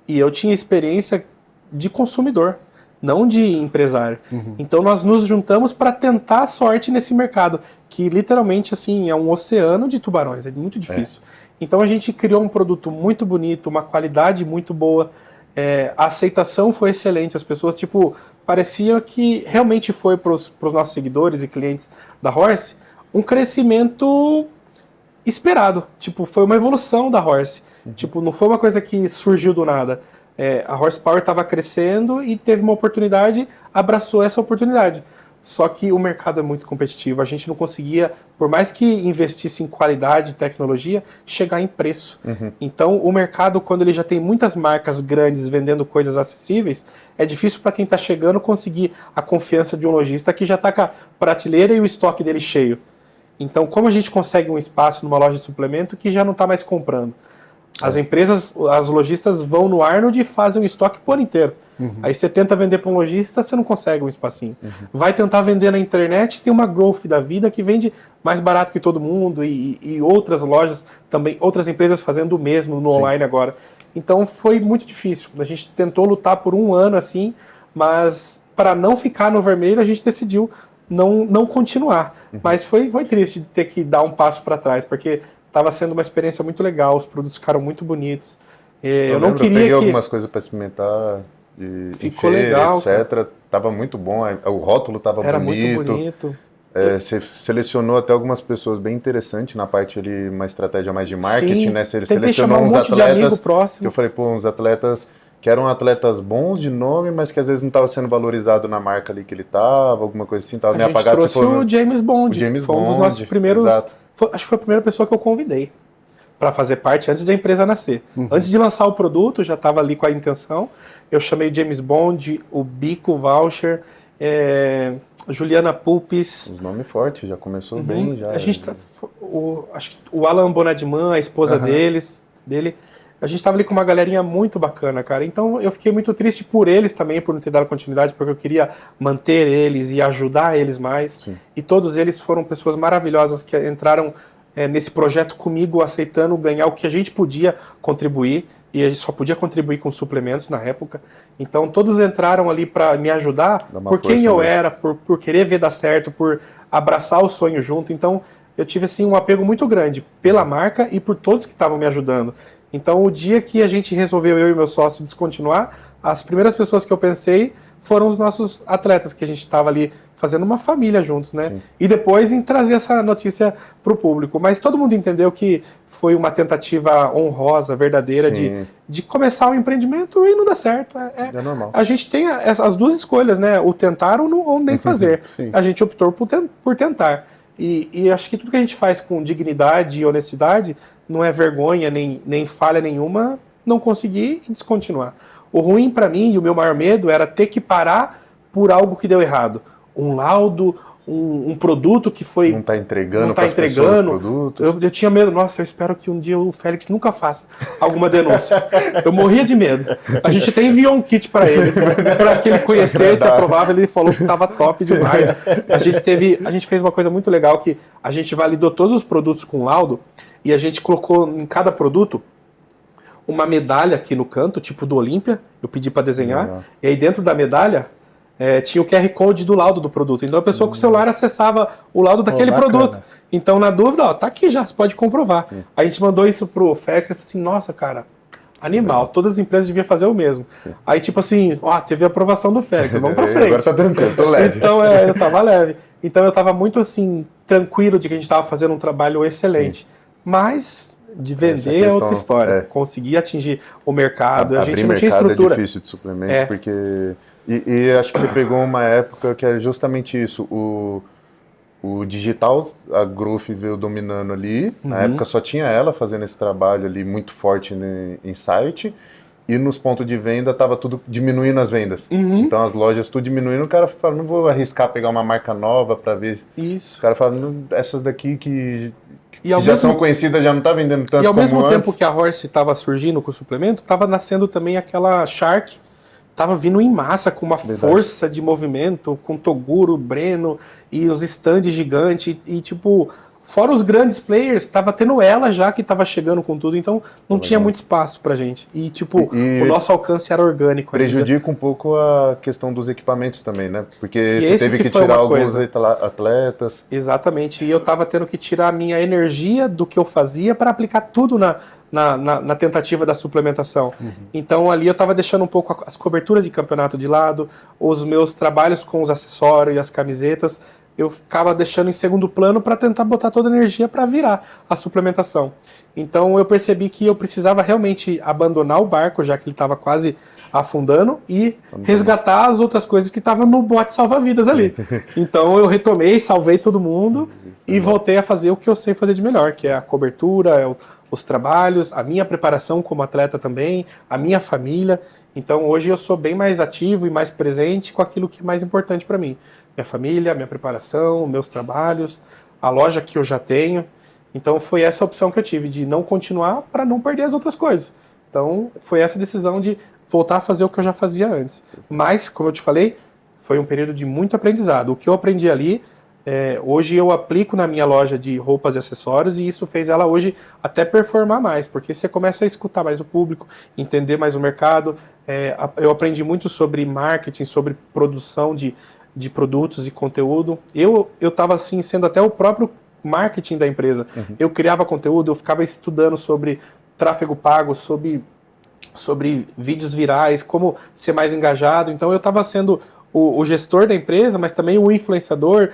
E eu tinha experiência de consumidor, não de empresário. Uhum. Então, nós nos juntamos para tentar a sorte nesse mercado, que literalmente assim é um oceano de tubarões, é muito difícil. Então, a gente criou um produto muito bonito, uma qualidade muito boa, a aceitação foi excelente, as pessoas, parecia que realmente foi para os nossos seguidores e clientes da Horse um crescimento esperado, foi uma evolução da Horse, não foi uma coisa que surgiu do nada. A Horsepower estava crescendo e teve uma oportunidade, abraçou essa oportunidade. Só que o mercado é muito competitivo, a gente não conseguia, por mais que investisse em qualidade e tecnologia, chegar em preço. Uhum. Então o mercado, quando ele já tem muitas marcas grandes vendendo coisas acessíveis, é difícil para quem está chegando conseguir a confiança de um lojista que já está com a prateleira e o estoque dele cheio. Então como a gente consegue um espaço numa loja de suplemento que já não está mais comprando? As empresas, as lojistas vão no Arnold e fazem o estoque por inteiro. Uhum. Aí você tenta vender para um lojista, você não consegue um espacinho. Uhum. Vai tentar vender na internet, tem uma Growth da vida que vende mais barato que todo mundo e outras lojas também, outras empresas fazendo o mesmo no online agora. Então foi muito difícil. A gente tentou lutar por um ano assim, mas para não ficar no vermelho a gente decidiu não continuar. Uhum. Mas foi triste de ter que dar um passo para trás, porque estava sendo uma experiência muito legal, os produtos ficaram muito bonitos. Eu não queria peguei algumas coisas para experimentar, ficou legal, etc. Cara. Tava muito bom, o rótulo estava bonito. Era muito bonito. Você selecionou até algumas pessoas bem interessantes na parte ali, uma estratégia mais de marketing, né? Você selecionou uns atletas, que eu falei, uns atletas que eram atletas bons de nome, mas que às vezes não estava sendo valorizado na marca ali que ele estava, alguma coisa assim, tava meio apagado. A gente trouxe o James Bond, foi um dos nossos primeiros... Acho que foi a primeira pessoa que eu convidei para fazer parte antes da empresa nascer. Uhum. Antes de lançar o produto, já estava ali com a intenção. Eu chamei o James Bond, o Bico Voucher, Juliana Pulpis. Os nomes fortes, já começou bem. Já. A gente acho que o Alan Bonadman, a esposa dele. A gente estava ali com uma galerinha muito bacana, cara. Então eu fiquei muito triste por eles também, por não ter dado continuidade, porque eu queria manter eles e ajudar eles mais. Sim. E todos eles foram pessoas maravilhosas que entraram nesse projeto comigo, aceitando ganhar o que a gente podia contribuir. E a gente só podia contribuir com suplementos na época. Então todos entraram ali para me ajudar por quem eu era, por querer ver dar certo, por abraçar o sonho junto. Então eu tive assim um apego muito grande pela marca e por todos que estavam me ajudando. Então, o dia que a gente resolveu, eu e meu sócio, descontinuar, as primeiras pessoas que eu pensei foram os nossos atletas, que a gente estava ali fazendo uma família juntos, né? Sim. E depois em trazer essa notícia para o público. Mas todo mundo entendeu que foi uma tentativa honrosa, verdadeira, de começar um empreendimento e não dá certo. É normal. A gente tem as duas escolhas, né? O tentar ou nem fazer. A gente optou por tentar. E acho que tudo que a gente faz com dignidade e honestidade não é vergonha, nem falha nenhuma, não conseguir e descontinuar. O ruim para mim e o meu maior medo era ter que parar por algo que deu errado. Um laudo, um produto que foi... Não está entregando para as pessoas o produto. Eu tinha medo. Nossa, eu espero que um dia o Félix nunca faça alguma denúncia. Eu morria de medo. A gente até enviou um kit para ele, para que ele conhecesse, aprovava. Ele falou que estava top demais. A gente fez uma coisa muito legal, que a gente validou todos os produtos com laudo, e a gente colocou em cada produto uma medalha aqui no canto, tipo do Olímpia, eu pedi para desenhar, e aí dentro da medalha tinha o QR Code do laudo do produto. Então a pessoa com o celular acessava o laudo daquele produto. Então, na dúvida, ó, tá aqui já, você pode comprovar. A gente mandou isso pro FedEx e falou assim, nossa, cara, animal, todas as empresas deviam fazer o mesmo. Aí, tipo assim, ó, teve a aprovação do FedEx, vamos pra frente. Agora tá tranquilo, tô leve. Então, eu tava leve. Então, eu tava muito, assim, tranquilo de que a gente tava fazendo um trabalho excelente. Mas, de vender é outra história. Conseguir atingir o mercado, a gente não tinha estrutura. É difícil de suplementos, porque... E acho que você pegou uma época que é justamente isso, o digital, a Growth veio dominando ali, na época só tinha ela fazendo esse trabalho ali muito forte em site, e nos pontos de venda estava tudo diminuindo as vendas. Então as lojas tudo diminuindo, o cara fala, não vou arriscar pegar uma marca nova para ver. Isso. O cara fala, essas daqui que já são conhecidas, já não tá vendendo tanto como antes. E ao mesmo tempo que a Horse estava surgindo com o suplemento, estava nascendo também aquela Shark, tava vindo em massa, com uma força de movimento, com Toguro, Breno e os stands gigantes, e tipo, fora os grandes players, tava tendo ela já que tava chegando com tudo, então não tinha muito espaço pra gente. E tipo, o nosso alcance era orgânico. Prejudica um pouco a questão dos equipamentos também, né? Porque você teve que tirar alguns atletas. Exatamente, e eu tava tendo que tirar a minha energia do que eu fazia para aplicar tudo na tentativa da suplementação. Então ali eu estava deixando um pouco as coberturas de campeonato de lado, os meus trabalhos com os acessórios e as camisetas, eu ficava deixando em segundo plano para tentar botar toda a energia para virar a suplementação. Então eu percebi que eu precisava realmente abandonar o barco, já que ele estava quase afundando, e resgatar as outras coisas que estavam no bote salva-vidas ali. Então eu retomei, salvei todo mundo e voltei a fazer o que eu sei fazer de melhor, que é a cobertura, os trabalhos, a minha preparação como atleta também, a minha família. Então hoje eu sou bem mais ativo e mais presente com aquilo que é mais importante para mim. Minha família, minha preparação, meus trabalhos, a loja que eu já tenho. Então foi essa a opção que eu tive, de não continuar para não perder as outras coisas. Então foi essa decisão de voltar a fazer o que eu já fazia antes. Mas, como eu te falei, foi um período de muito aprendizado. O que eu aprendi ali, hoje eu aplico na minha loja de roupas e acessórios, e isso fez ela hoje até performar mais, porque você começa a escutar mais o público, entender mais o mercado. Eu aprendi muito sobre marketing, sobre produção de produtos e conteúdo. Eu estava assim, sendo até o próprio marketing da empresa. Eu criava conteúdo, eu ficava estudando sobre tráfego pago, sobre vídeos virais, como ser mais engajado. Então eu estava sendo o gestor da empresa, mas também o influenciador,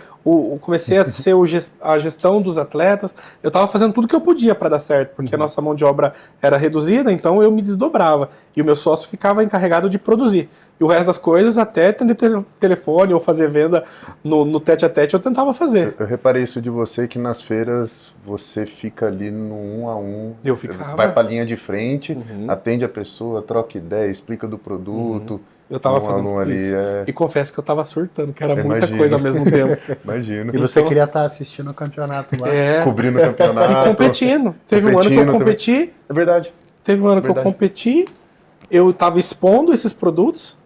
comecei a ser a gestão dos atletas. Eu estava fazendo tudo que eu podia para dar certo, porque a nossa mão de obra era reduzida, então eu me desdobrava. E o meu sócio ficava encarregado de produzir. E o resto das coisas, até atender telefone ou fazer venda no tete-a-tete, eu tentava fazer. Eu reparei isso de você, que nas feiras você fica ali no 1 a 1. Eu ficava. Vai pra linha de frente, atende a pessoa, troca ideia, explica do produto. Eu tava fazendo tudo isso. E confesso que eu tava surtando, que era muita coisa ao mesmo tempo. Imagino. E você queria estar assistindo o campeonato lá. Cobrindo o campeonato. E competindo. Teve um ano que eu competi. Também. É verdade. Teve um ano que eu competi, eu tava expondo esses produtos,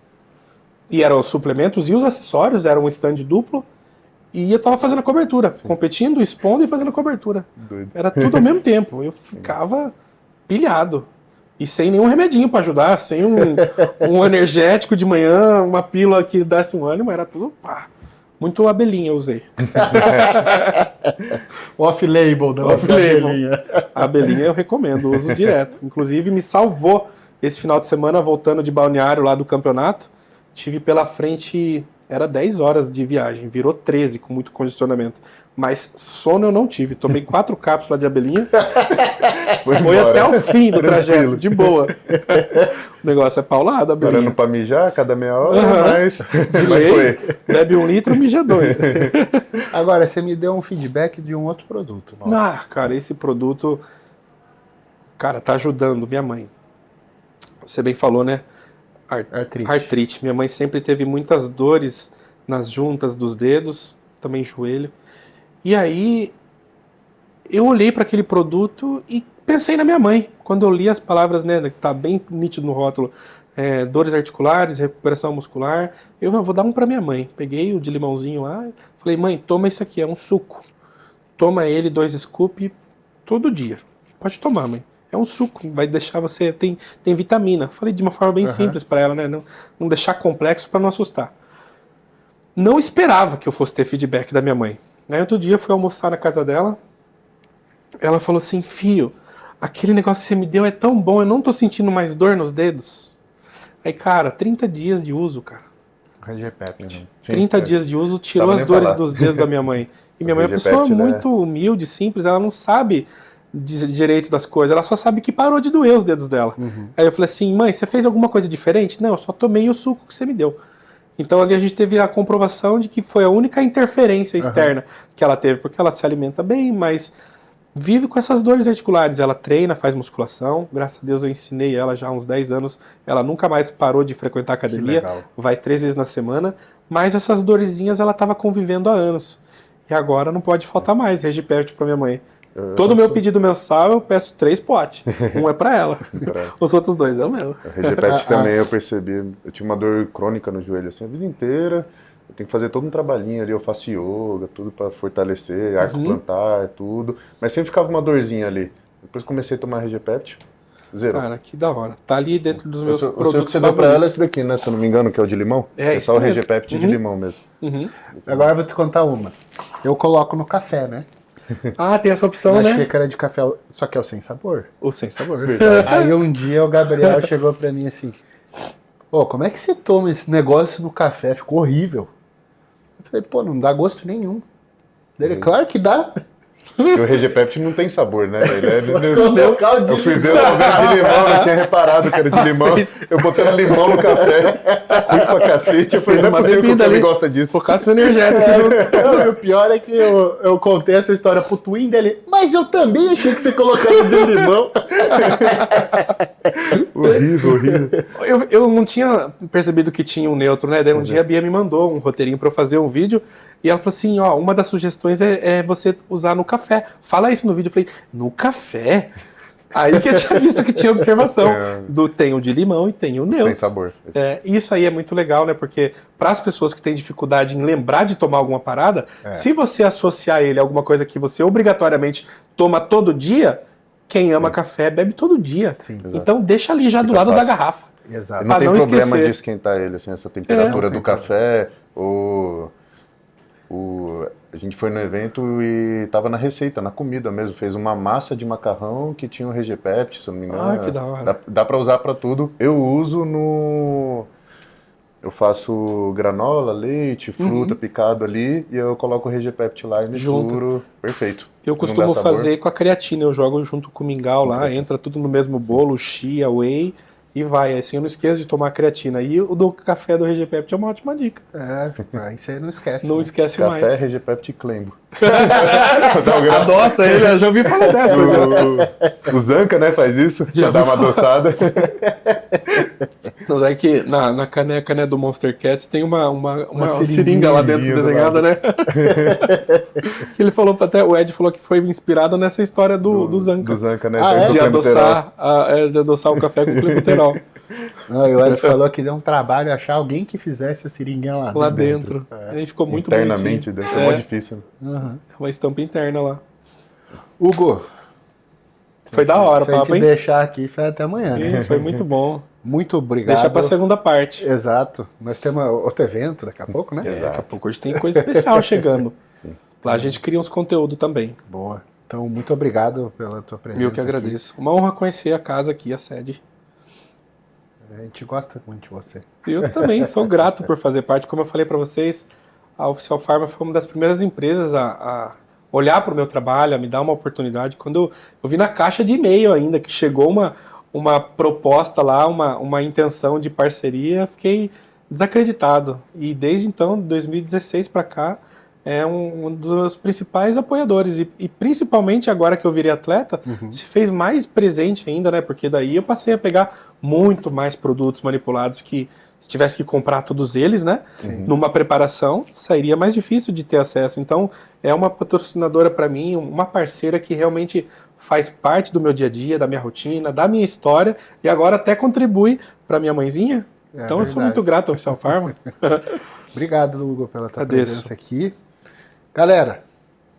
e eram os suplementos e os acessórios, era um stand duplo, e eu tava fazendo a cobertura, competindo, expondo e fazendo a cobertura. Doido. Era tudo ao mesmo tempo, eu ficava pilhado. E sem nenhum remedinho para ajudar, sem um energético de manhã, uma pílula que desse um ânimo, era tudo muito abelhinha eu usei. Off-label, não abelhinha. A abelhinha eu recomendo, uso direto. Inclusive me salvou esse final de semana, voltando de Balneário lá do campeonato. Tive pela frente, era 10 horas de viagem, virou 13 com muito condicionamento. Mas sono eu não tive, tomei 4 cápsulas de abelhinha, foi até o fim do trajeto, de boa. O negócio é paulado, abelhinha. Parando pra mijar cada meia hora, mas lei, bebe 1 litro, mija 2. Agora, você me deu um feedback de um outro produto. Cara, esse produto, cara, tá ajudando minha mãe. Você bem falou, né? Artrite. Minha mãe sempre teve muitas dores nas juntas dos dedos, também joelho. E aí eu olhei para aquele produto e pensei na minha mãe. Quando eu li as palavras, né, que tá bem nítido no rótulo, dores articulares, recuperação muscular, eu vou dar um para minha mãe. Peguei o de limãozinho lá, falei, mãe, toma isso aqui, é um suco. Toma ele, 2 scoops todo dia. Pode tomar, mãe. É um suco, vai deixar você... Tem vitamina. Falei de uma forma bem simples para ela, né? Não deixar complexo para não assustar. Não esperava que eu fosse ter feedback da minha mãe. Aí outro dia eu fui almoçar na casa dela. Ela falou assim, filho, aquele negócio que você me deu é tão bom, eu não tô sentindo mais dor nos dedos. Aí, cara, 30 dias de uso, cara. RGPept. 30 dias de uso tirou as dores dos dedos da minha mãe. E minha mãe é uma pessoa muito humilde, simples, ela não sabe direito das coisas, ela só sabe que parou de doer os dedos dela. Aí eu falei assim, mãe, você fez alguma coisa diferente? Não, eu só tomei o suco que você me deu. Então ali a gente teve a comprovação de que foi a única interferência externa que ela teve, porque ela se alimenta bem, mas vive com essas dores articulares. Ela treina, faz musculação, graças a Deus eu ensinei ela já há uns 10 anos, ela nunca mais parou de frequentar a academia, vai 3 vezes na semana, mas essas dorezinhas ela estava convivendo há anos. E agora não pode faltar mais RGPept para minha mãe. Todo meu pedido mensal eu peço 3 potes. Um é para ela. Os outros 2 é o meu. A RGPept também eu percebi. Eu tinha uma dor crônica no joelho assim a vida inteira. Eu tenho que fazer todo um trabalhinho ali. Eu faço yoga, tudo para fortalecer, arco plantar, tudo. Mas sempre ficava uma dorzinha ali. Depois comecei a tomar RGPept. Zero. Cara, que da hora. Tá ali dentro dos meus produtos. O seu que você deu pra ela é esse daqui, né? Se eu não me engano, que é o de limão. É só o RGPept de limão mesmo. Agora eu vou te contar uma. Eu coloco no café, né? Ah, tem essa opção, na né? xícara de café, só que é o sem sabor. O sem sabor. Aí um dia o Gabriel chegou pra mim assim, como é que você toma esse negócio no café? Ficou horrível. Eu falei, pô, não dá gosto nenhum. Ele, claro que dá. Porque o RGPept não tem sabor, né? Ele é meu caldo eu fui ver o de limão, não tinha reparado que era de limão. Eu botei limão no café, fui pra cacete. Eu falei, não é possível que o Tommy gosta disso. Focasse no energético. E o pior é que eu contei essa história pro twin dele, mas eu também achei que você colocava de limão. Horrível. Eu não tinha percebido que tinha um neutro, né? Daí um dia a Bia me mandou um roteirinho pra eu fazer um vídeo. E ela falou assim, uma das sugestões é você usar no café. Fala isso no vídeo. Eu falei, no café? Aí que eu tinha visto que tinha observação. Tem o de limão e tem o neutro. Sem sabor. Isso aí é muito legal, né? Porque para as pessoas que têm dificuldade em lembrar de tomar alguma parada, se você associar ele a alguma coisa que você obrigatoriamente toma todo dia, quem ama café bebe todo dia. Sim, então deixa ali já do lado da garrafa. Exato. Não tem problema esquecer de esquentar ele, assim, essa temperatura do café, a gente foi no evento e tava na receita, na comida mesmo. Fez uma massa de macarrão que tinha o RGPept, se eu não me engano. Que da hora. Dá pra usar pra tudo. Eu uso no... Eu faço granola, leite, fruta picado ali e eu coloco o RGPept lá e misturo. Perfeito. Eu costumo fazer com a creatina. Eu jogo junto com o mingau lá, entra tudo no mesmo bolo, chia, whey... E vai, assim eu não esqueço de tomar creatina. E o do café do RGPept é uma ótima dica. Aí você não esquece. Não esquece café, mais. Café, RGPept e Clembo. Adoça ele, eu já ouvi falar dessa. O Zanca, né, faz isso, já dá uma adoçada. Não, é que na caneca, né, do Monster Cats tem uma seringa lá dentro desenhada, né? Ele falou, até o Ed falou que foi inspirado nessa história do Zanca. Do Zanca, né? De adoçar o café com clembuterol. Não, o Ed falou que deu um trabalho achar alguém que fizesse a seringuinha lá dentro. Aí ficou muito internamente, bonitinho. Deve ser mó difícil. Uhum. Uma estampa interna lá. Hugo, foi da hora o papo, hein? Se a gente deixar aqui, foi até amanhã, né? Foi muito bom. Muito obrigado. Deixa pra segunda parte. Exato. Nós temos outro evento daqui a pouco, né? Daqui a pouco hoje tem coisa especial chegando. Sim. Lá a gente cria uns conteúdos também. Boa. Então, muito obrigado pela tua presença. Eu que agradeço. Aqui. Uma honra conhecer a casa aqui, a sede. A gente gosta muito de você. Eu também sou grato por fazer parte. Como eu falei para vocês, a Oficial Pharma foi uma das primeiras empresas a olhar para o meu trabalho, a me dar uma oportunidade. Quando eu vi na caixa de e-mail ainda que chegou uma proposta lá, uma intenção de parceria, fiquei desacreditado. E desde então, de 2016 para cá, é um dos meus principais apoiadores. E principalmente agora que eu virei atleta, se fez mais presente ainda, né? Porque daí eu passei a pegar muito mais produtos manipulados que, se tivesse que comprar todos eles, né? Sim. Numa preparação, sairia mais difícil de ter acesso. Então, é uma patrocinadora para mim, uma parceira que realmente faz parte do meu dia a dia, da minha rotina, da minha história, e agora até contribui para minha mãezinha. Então, eu sou muito grato ao Oficial Pharma. Obrigado, Hugo, pela tua presença aqui. Galera,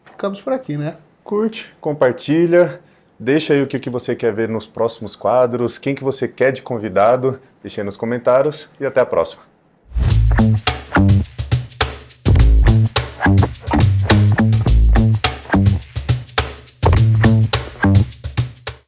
ficamos por aqui, né? Curte, compartilha. Deixa aí o que você quer ver nos próximos quadros, quem que você quer de convidado, deixa aí nos comentários e até a próxima.